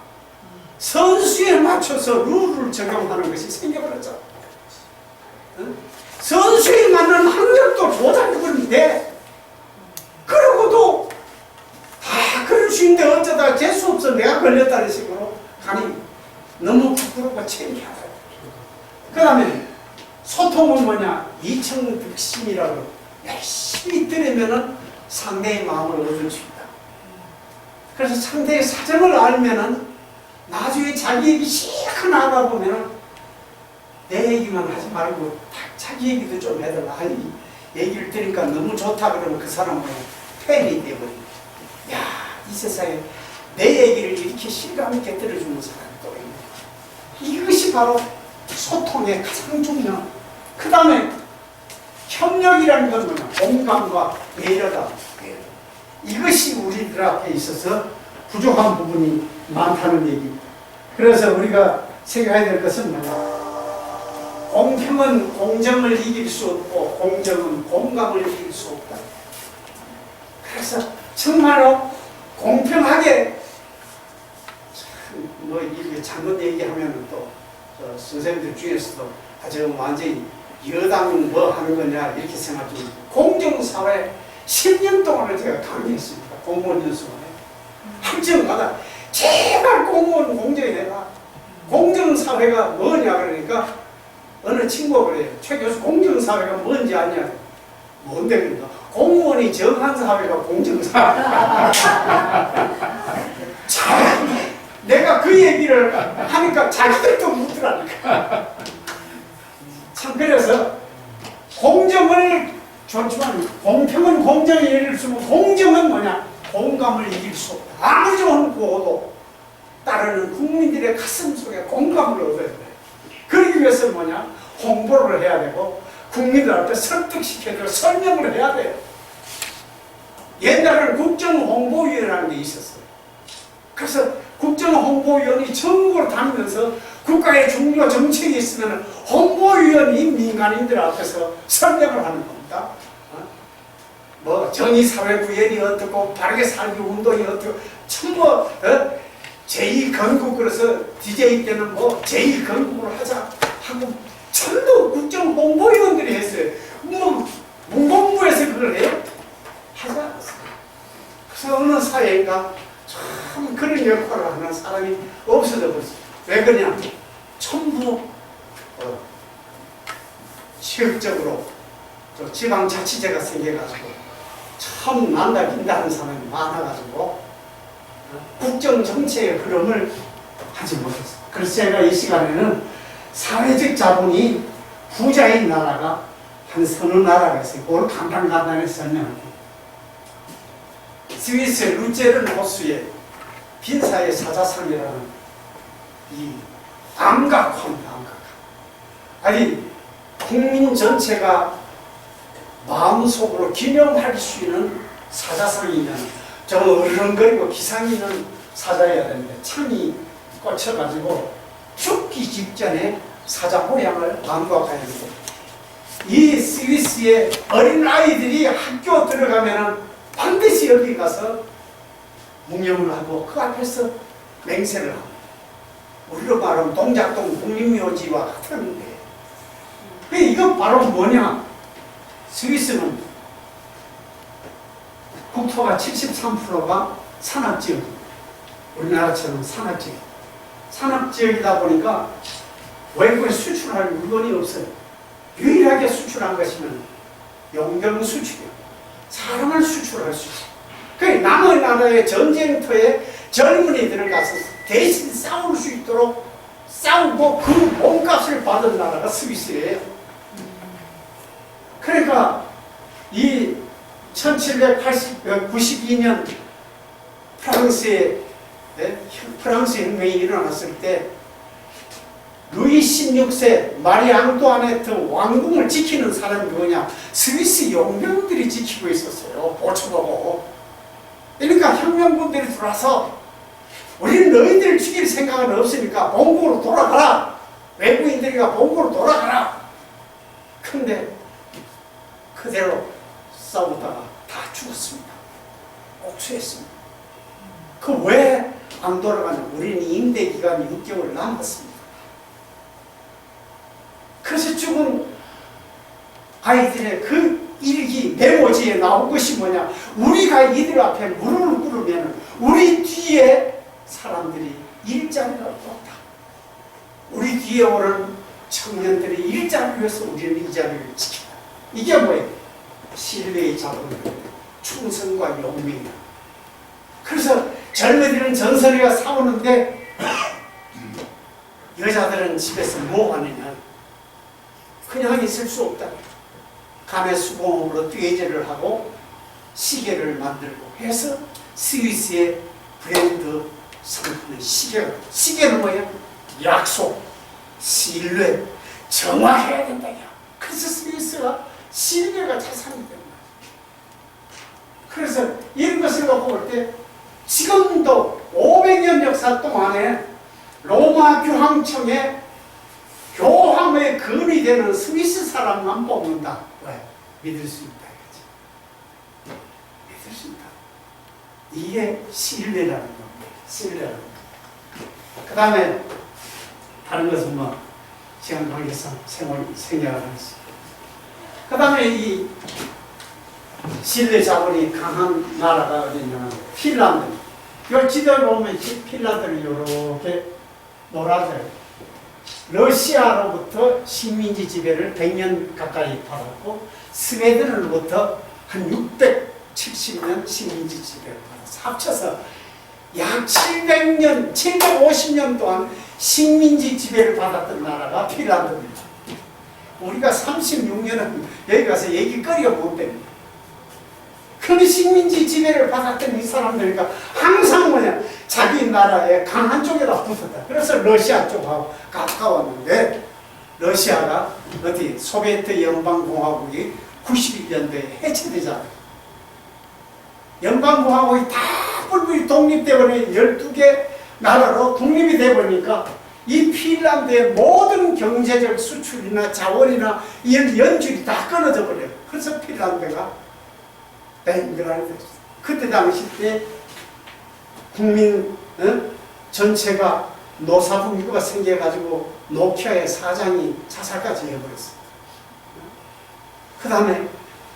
선수에 맞춰서 룰을 적용하는 것이 생겨버렸죠. 선수에 맞는 학력도 조작해버리는데 그러고도 다 그럴 수 있는데 어쩌다 재수없어 내가 걸렸다는 식으로 가니 너무 부끄럽고 창피하다. 그 다음에 소통은 뭐냐? 이청득심이라고 열심히 들으면은 상대의 마음을 얻을 수 있다. 그래서 상대의 사정을 알면은 나중에 자기 얘기 시작하고 나가 보면은 내 얘기만 하지 말고 자기 얘기도 좀 해달라. 아니, 얘기를 들으니까 너무 좋다 그러면 그 사람은 팬이 되어버린다. 야, 이 세상에 내 얘기를 이렇게 실감 있게 들어주는 사람이 또 있네. 이것이 바로 소통의 가장 중요한. 그 다음에 협력이라는 건 뭐냐? 공감과 배려다. 이것이 우리들 앞에 있어서 부족한 부분이 많다는 얘기입니다. 그래서 우리가 생각해야 될 것은 뭐냐? 공평은 공정을 이길 수 없고 공정은 공감을 이길 수 없다. 그래서 정말로 공평하게 뭐 이렇게 잘못 얘기하면 또 선생님들 중에서도 아주 완전히 여당 뭐 하는 거냐 이렇게 생각하죠. 공정사회 10년 동안을 제가 강의했습니다. 공무원 연수원에 학점마다 제발 공무원 공정해라. 공정사회가 뭐냐 그러니까 어느 친구가 그래요. 최 교수 공정사회가 뭔지 아냐? 뭔데 그러니까 공무원이 정한 사회가 공정사회. 참 내가 그 얘기를 하니까 자기들도 묻더라니까. 참 그래서 공정을 좋지만 공평은 공정을 이길 수 없고 공정은 뭐냐? 공감을 이길 수 없다. 아무리 좋은 구호도 따르는 국민들의 가슴 속에 공감을 얻어야 돼. 그러기 위해서 뭐냐? 홍보를 해야 되고 국민들 앞에 설득시켜서 설명을 해야 돼요. 옛날에는 국정홍보위원회라는 게 있었어요. 그래서 국정홍보위원이 전국을 다니면서 국가의 중요 정책이 있으면 홍보위원이 민간인들 앞에서 설명을 하는 겁니다. 뭐 정의사회구현이 어떻고 바르게 살기 운동이 어떻고 전부 제2건국 그래서 DJ 때는 뭐 제2건국을 하자 하고 전부 국정홍보위원들이 했어요. 뭐 문공부에서 그걸 해요? 하지 않았어요. 그래서 어느 사회인가 참 그런 역할을 하는 사람이 없어져 버렸어요. 왜 그러냐? 전부 지역적으로 지방자치제가 생겨가지고 참 난다 긴다 하는 사람이 많아가지고 국정정책의 흐름을 하지 못했어요. 그래서 제가 이 시간에는 사회적 자본이 부자인 나라가 한 서너 나라가 있어요. 그걸 간단하게 설명할게요. 스위스 루제른 호수의 빈사의 사자성이라는 이 암각화입니다. 암각화. 아니 국민 전체가 마음속으로 기념할 수 있는 사자성이면 좀 어른거리고 기상 있는 사자여야 되는데 창이 꽂혀가지고 죽기 직전에 사자 모양을 암각화했는데 이 스위스의 어린 아이들이 학교 들어가면은 반드시 여기 가서 묵념을 하고 그 앞에서 맹세를 하고 우리로 말하면 동작동 국립묘지와 같은 거예요. 이건 바로 뭐냐? 스위스는 국토가 73%가 산악지역입니다. 우리나라처럼 산악지역. 산악지역이다 보니까 외국에 수출할 물건이 없어요. 유일하게 수출한 것이면 용병 수출이에요. 사람을 수출할 수 있어요. 그러니까 남의 나라의 전쟁터에 젊은이들을 가서 대신 싸울 수 있도록 싸우고 그 몸값을 받은 나라가 스위스예요. 그러니까 이 1792년 프랑스 혁명이 일어났을 때 루이 16세 마리 앙뚜아네트 왕궁을 지키는 사람이 누구냐? 스위스 용병들이 지키고 있었어요. 보초보고. 그러니까 혁명군들이 들어와서 우리는 너희들을 죽일 생각은 없으니까 본국으로 돌아가라. 외국인들이가 본국으로 돌아가라. 근데 그대로 싸우다가 다 죽었습니다. 옥수했습니다. 그 왜 안 돌아가냐? 우리는 임대 기간이 6개월 남았습니다. 그래서 죽은 아이들의 그 일기 메모지에 나온 것이 뭐냐, 우리가 이들 앞에 무릎을 꿇으면 우리 뒤에 사람들이 일자리가 없다. 우리 뒤에 오는 청년들이 일자리를 위해서 우리는 이 자리를 지켜라. 이게 뭐예요? 신뢰의 자본, 충성과 용맹이야. 그래서 젊은이들은 전설이가 사오는데 여자들은 집에서 뭐 하느냐, 그냥 있을 수 없다. 감에 수공업으로 떼제를 하고 시계를 만들고 해서 스위스의 브랜드 상품의 시계는 뭐예요? 약속, 신뢰, 정화해야 된다. 그래서 스위스가 신뢰가 자산이 된다. 그래서 이런 것을 놓고 볼 때 지금도 500년 역사 동안에 로마 교황청의 교황의 근이 되는 스위스 사람만 뽑는다. 왜? 믿을 수 있다. 그렇지? 믿을 수 있다. 이게 신뢰라는 겁니다. 신뢰라는 겁니다. 그 다음에 다른 것은 뭐 시간 관계상 생략을 하겠습니다. 그 다음에 이 신뢰 자본이 강한 나라가 어디냐면 핀란드. 이 지도를 보면 핀란드는 이렇게 노란색. 러시아로부터 식민지 지배를 100년 가까이 받았고 스웨덴으로부터 한 670년 식민지 지배를 받았어. 합쳐서 약 700년, 750년 동안 식민지 지배를 받았던 나라가 핀란드입니다. 우리가 36년은 여기 가서 얘기거리가 못 됩니다. 그런데 식민지 지배를 받았던 이 사람들이니까 항상 뭐냐, 자기 나라의 강한 쪽에다 붙었다. 그래서 러시아 쪽하고 가까웠는데 러시아가 어디 소비에트 연방공화국이 91년도에 해체되잖아요. 연방공화국이 다 뿔뿔이 독립되버린 12개 나라로 독립이 되버리니까 이 핀란드의 모든 경제적 수출이나 자원이나 이런 연줄이 다 끊어져 버려요. 그래서 핀란드가 뱅그라니 됐어요. 그때 당시 때 국민 전체가 노사분규가 생겨가지고 노키아의 사장이 자살까지 해버렸어요. 그 다음에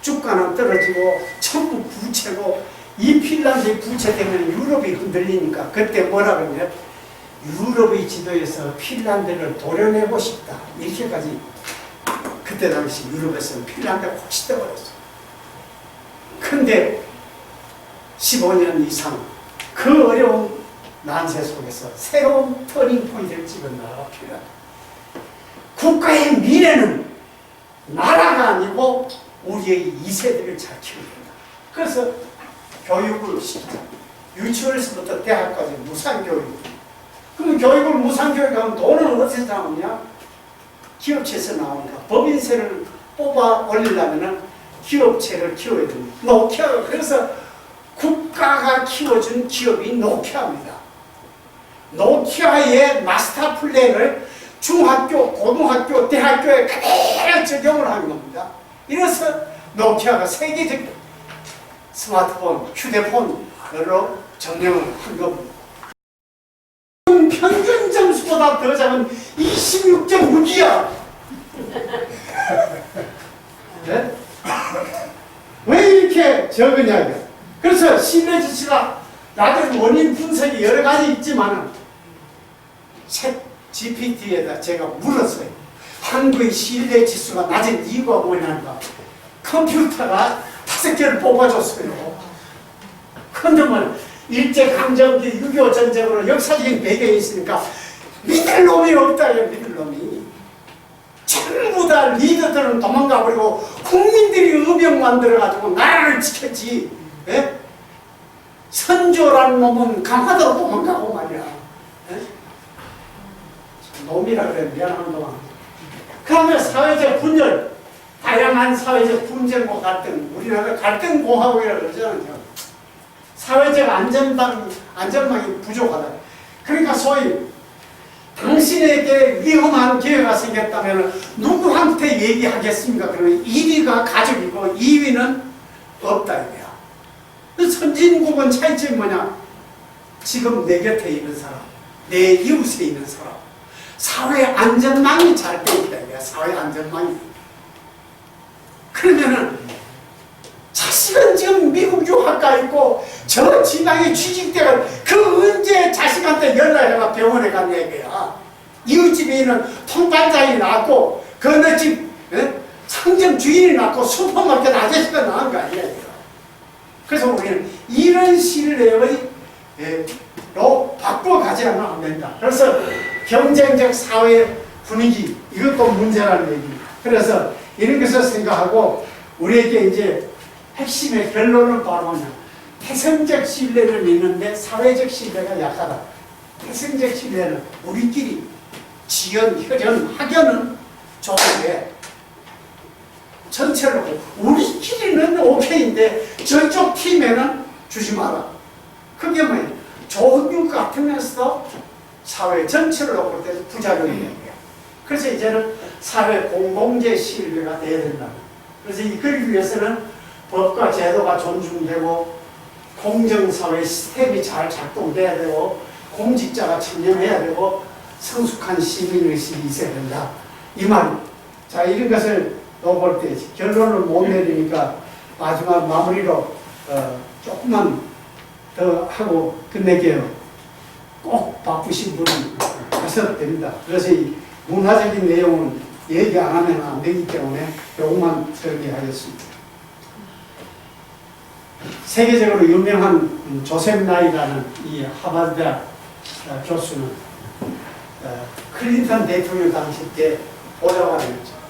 주가는 떨어지고 전부 부채고 이 핀란드의 부채 때문에 유럽이 흔들리니까 그때 뭐라 그러냐, 유럽의 지도에서 핀란드를 도려내고 싶다. 이렇게까지 그때 당시 유럽에서는 핀란드가 혹시 떠버렸어요. 근데 15년 이상 그 어려운 난세 속에서 새로운 터닝 포인트를 찍은 나라가 필요하다. 국가의 미래는 나라가 아니고 우리의 2세들을 잘 키워야 된다. 그래서 교육을 시키자. 유치원에서부터 대학까지 무상교육. 그럼 교육을 무상교육하면 돈은 어디서 나오냐? 기업체에서 나오니까 법인세를 뽑아 올리려면 기업체를 키워야 됩니다. 노키아가 그래서 국가가 키워준 기업이 노키아입니다. 노키아의 마스터 플랜을 중학교, 고등학교, 대학교에 그대로 적용을 하는 겁니다. 이래서 노키아가 세계적 스마트폰, 휴대폰으로 정령을 한 겁니다. 평균 점수보다 더 작은 26.6이야. 네? 왜 이렇게 적으냐. 그래서 신뢰 지수가 낮은 원인 분석이 여러 가지 있지만 챗 GPT에다 제가 물었어요. 한국의 신뢰 지수가 낮은 이유가 뭐냐니까 컴퓨터가 5개를 뽑아줬어요. 그런데 뭐 일제강점기 6.25 전쟁으로 역사적인 배경이 있으니까 믿을 놈이 없다. 믿을 놈이. 전부 다 리더들은 도망가버리고 국민들이 의병 만들어가지고 나라를 지켰지. 예? 선조라는 놈은 강화도로 도망가고 말이야. 예? 놈이라 그래. 미안한 놈아. 그러면 사회적 분열, 다양한 사회적 분쟁과 갈등, 우리나라 갈등공화국이라고 그러잖아요. 사회적 안전망이 부족하다. 그러니까 소위 당신에게 위험한 기회가 생겼다면 누구한테 얘기하겠습니까? 그러면 1위가 가족이고 2위는 없다 이거야. 선진국은 차이점이 뭐냐? 지금 내 곁에 있는 사람, 내 이웃에 있는 사람. 사회 안전망이 잘 돼 있다. 이거야. 사회 안전망이. 그러면은 자식은 지금 미국 유학 가 있고 저 지방에 취직대가 그 언제 자식한테 연락해가 병원에 간 얘기야. 이웃집에 있는 통반장이 낳고 그 어느 집 상점 주인이 낳고 슈퍼마켓 아저씨가 낳은 거 아니야. 그래서 우리는 이런 신뢰의 로 바꿔가지 않으면 안 된다. 그래서 경쟁적 사회 분위기 이것도 문제라는 얘기. 그래서 이런 것을 생각하고 우리에게 이제 핵심의 결론은 바로 뭐냐. 태생적 신뢰를 믿는데 사회적 신뢰가 약하다. 태생적 신뢰는 우리끼리 지연, 혈연, 학연은 좋은데 전체로 우리끼리는 오케이인데 저쪽 팀에는 주지 마라. 그게 뭐예요? 좋은 것 같으면서도 사회 전체를 놓고 볼 때 부작용이 되는 거예요. 그래서 이제는 사회 공동체 신뢰가 돼야 된다. 그래서 이걸 위해서는 법과 제도가 존중되고 공정사회 시스템이 잘 작동돼야 되고 공직자가 청렴해야 되고 성숙한 시민의식이 있어야 된다. 이 말. 자, 이런 것을 놓을 때 결론을 못 내리니까 마지막 마무리로 조금만 더 하고 끝낼게요. 꼭 바쁘신 분은 하셔도 됩니다. 그래서 이 문화적인 내용은 얘기 안 하면 안 되기 때문에 조금만 설명하겠습니다. 세계적으로 유명한 조셉 나이라는 이 하버드 대학 교수는 클린턴 대통령 당시 때 보좌관이었죠.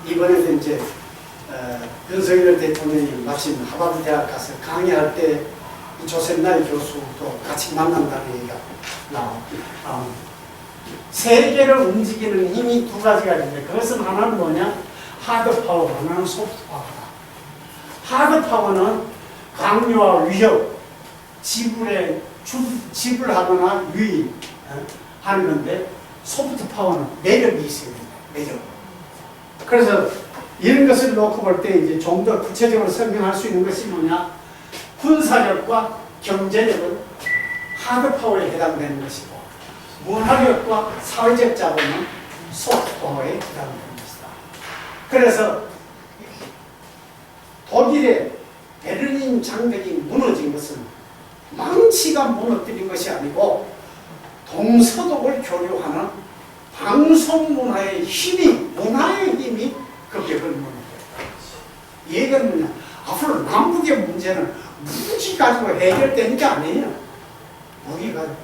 이번에도 이제 윤석열 대통령이 마침 하버드 대학 가서 강의할 때 조셉 나이 교수도 같이 만난다는 얘기가 나옵니다. 세계를 움직이는 힘이 두 가지가 있는데 그것은 하나는 뭐냐? 하드 파워, 하나는 소프트 파워다. 하드 파워는 강요와 위협, 지불하거나 유의하는 건데 소프트 파워는 매력이 있어야 된다. 매력. 그래서 이런 것을 놓고 볼 때 이제 좀 더 구체적으로 설명할 수 있는 것이 뭐냐? 군사력과 경제력은 하드 파워에 해당되는 것이고 문화력과 사회적 자본은 소프트 파워에 해당되는 것이다. 그래서 독일의 베를린 장벽이 무너진 것은 망치가 무너뜨린 것이 아니고 동서독을 교류하는 방송 문화의 힘이, 문화의 힘이 그 벽을 무너뜨렸다. 이 얘기는 뭐냐? 앞으로 남북의 문제는 무기 가지고 해결되는 게 아니에요. 무기 가지고.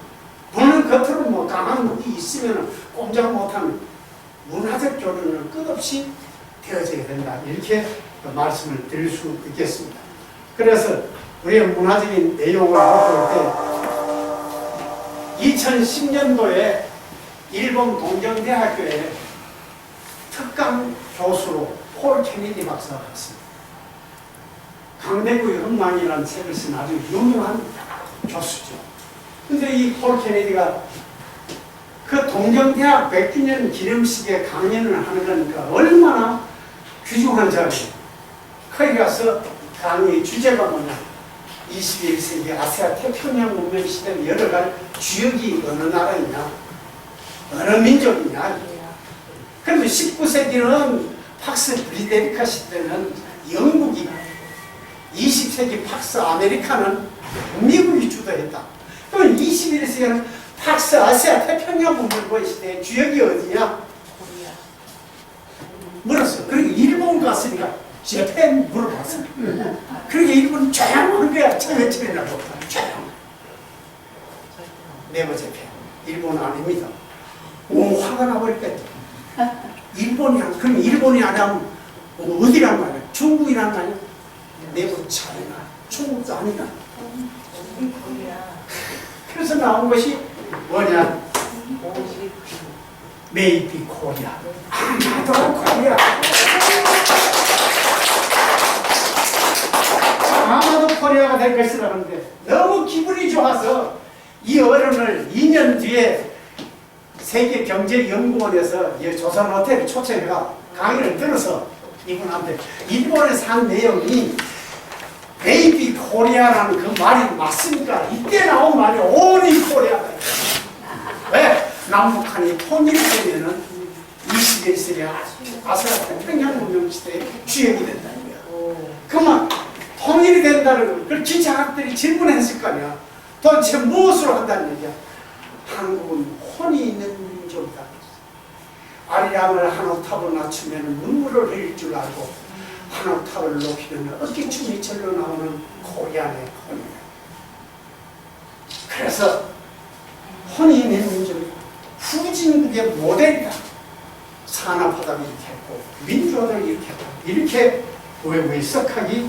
물론 겉으로 뭐 강한 무기 있으면 꼼짝 못하는 문화적 교류는 끝없이 되어져야 된다. 이렇게 말씀을 드릴 수 있겠습니다. 그래서 우리의 문화적인 내용을 볼 때 2010년도에 일본 동경대학교에 특강 교수로 폴 케네디 박사가 왔습니다. 강대구의 흑망이라는 책을 쓴 아주 유명한 교수죠. 근데 이 폴 케네디가 그 동경대학 100주년 기념식에 강연을 하는 거니까 얼마나 귀중한 자리예요. 거기 가서 강의 주제가 뭐냐? 21세기 아시아 태평양 문명 시대 여러 가지 주역이 어느 나라이냐? 어느 민족이냐? 그런데 19세기는 팍스 브리데리카 시대는 영국이 20세기 팍스 아메리카는 미국이 주도했다. 그럼 21세기는 팍스 아시아 태평양 문명 시대의 주역이 어디냐? 물었어. 그리고 일본 갔으니까 재팬 물어봤어. 그러니까 일본 조용한 거야. 처음이라고. 조용. 네버 재팬. 일본 아닙니다. 오, 화가 나버렸겠다. 일본이야. 그럼 일본이 아니면 어디란 말이야? 중국이란 말이야? 네버 차이나. 중국도 아니다. 그래서 나온 것이 뭐냐? 메이비 코리아. 아마도 코리아. 아마도 코리아가 될 것이라는데 너무 기분이 좋아서 이 어른을 2년 뒤에 세계경제연구원에서 조선호텔 초청해가 강의를 들어서 이분한테 일본에서 한 내용이 베이비 코리아라는 그 말이 맞습니까? 이때 나온 말이 오니 코리아다. 왜? 남북한이 통일되면은 21세기 아시아 태평양 문명 시대에 주역이 된다는 거야. 그러면 통일이 된다는 걸 그걸 기자학들이 질문했을 거 아니야. 도대체 무엇으로 한다는 얘기야? 한국은 혼이 있는 민족이다. 아리랑을 한 옥탑을 낮추면 눈물을 흘릴 줄 알고 한 옥탑을 높이면 어깨춤이 절로 나오는 코리안의 혼이야. 그래서 혼이 있는 민족이 후진국의 모델이다. 산업화를 이렇게 했고 민주화를 이렇게 했고 이렇게 외부에 썩하게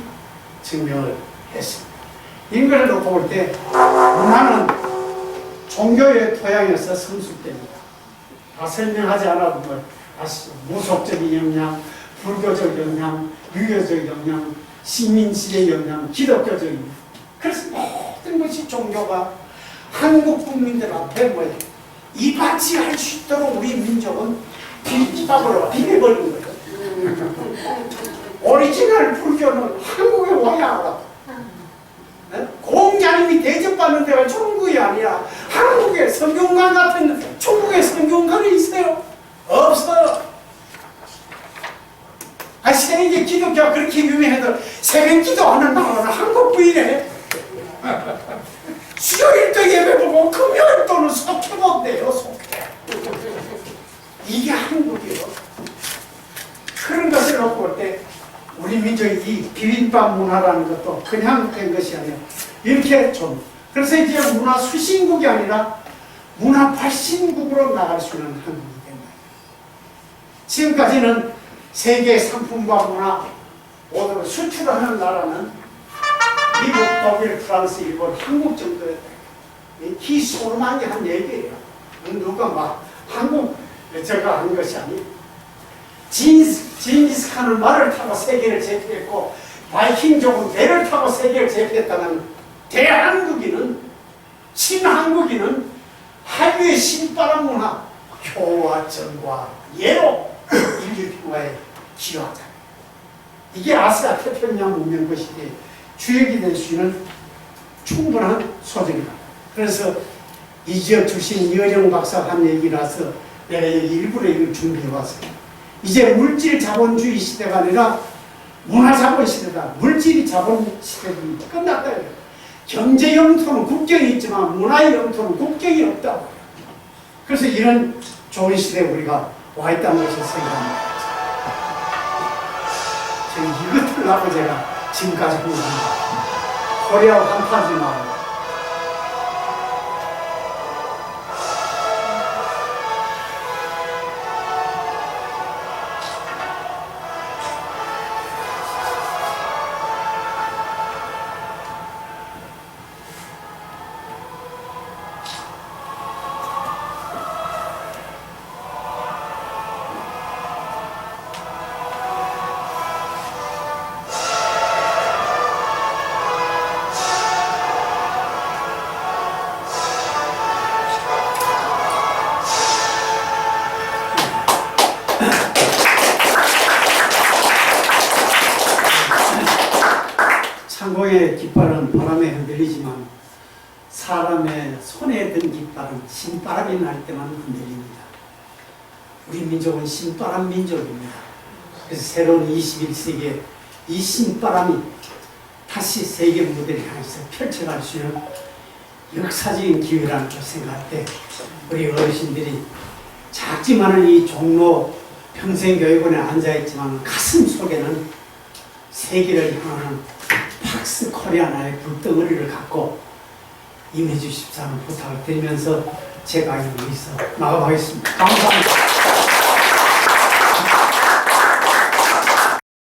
증명을 했습니다. 이런 걸 놓고 볼 때 문화는 종교의 토양에서 성숙됩니다. 다 설명하지 않아도 뭐 아시죠? 무속적인 영향, 불교적 영향, 유교적 영향, 식민지의 영향, 기독교적인. 그래서 모든 것이 종교가 한국 국민들 앞에 뭐예요? 이바지 할 수 있도록 우리 민족은 비집합으로 비벼버린 거예요. 오리지널 불교는 한국에 와야 알아. 공자님이 대접받는 데가 중국이 아니라 한국에 성균관 같은 중국에 성균관이 있어요? 없어요. 세계 기독교가 그렇게 유명해도 새벽 기도하는 나라는 한국뿐이네. 수요일도 예배보고 금요일도는 속해 못돼요. 속해. 이게 한국이에요. 그런 것을 놓고 볼 때 우리 민족의 이 비빔밥 문화라는 것도 그냥 된 것이 아니라 이렇게 좀 그래서 이제 문화 수신국이 아니라 문화 발신국으로 나갈 수 있는 한국이 된다. 지금까지는 세계 상품과 문화 모두 수출하는 나라는 미국, 독일, 프랑스, 일본, 한국 정도였다. 기소만이 한 얘기예요. 누가 막 한국 제가 한 것이 아니에요. 징기스칸은 말을 타고 세계를 제패했고 바이킹족은 배를 타고 세계를 제패했다는 대한국인은 신한국인은 한류의 신바람 문화 효화정과 예로 인류 평화에 기여하다. 이게 아시아 태평양 문명과 시대의 주역이 될 수 있는 충분한 소득이다. 그래서 이 지역 출신 이어정 박사가 한 얘기라서 내가 여기 일부러 이걸 준비해 왔어요. 이제 물질 자본주의 시대가 아니라 문화 자본 시대다. 물질이 자본 시대는 끝났다. 경제 영토는 국경이 있지만 문화의 영토는 국경이 없다고. 그래서 이런 좋은 시대에 우리가 와 있다는 것을 생각합니다. 지금 이것을 하고 제가 지금까지 한 겁니다. 코리아 환타지 마고 창공의 깃발은 바람에 흔들리지만 사람의 손에 든 깃발은 신바람이 날 때만 흔들립니다. 우리 민족은 신바람 민족입니다. 그래서 새로운 21세기에 이 신바람이 다시 세계 무대를 향해서 펼쳐갈 수 있는 역사적인 기회라는 걸 생각할 때 우리 어르신들이 작지만은 이 종로 평생교육원에 앉아있지만 가슴 속에는 세계를 향하는 팍스 코리아나의 불덩어리를 갖고 임해 주십사는 부탁을 드리면서 제가 여기서 나가보겠습니다. 감사합니다.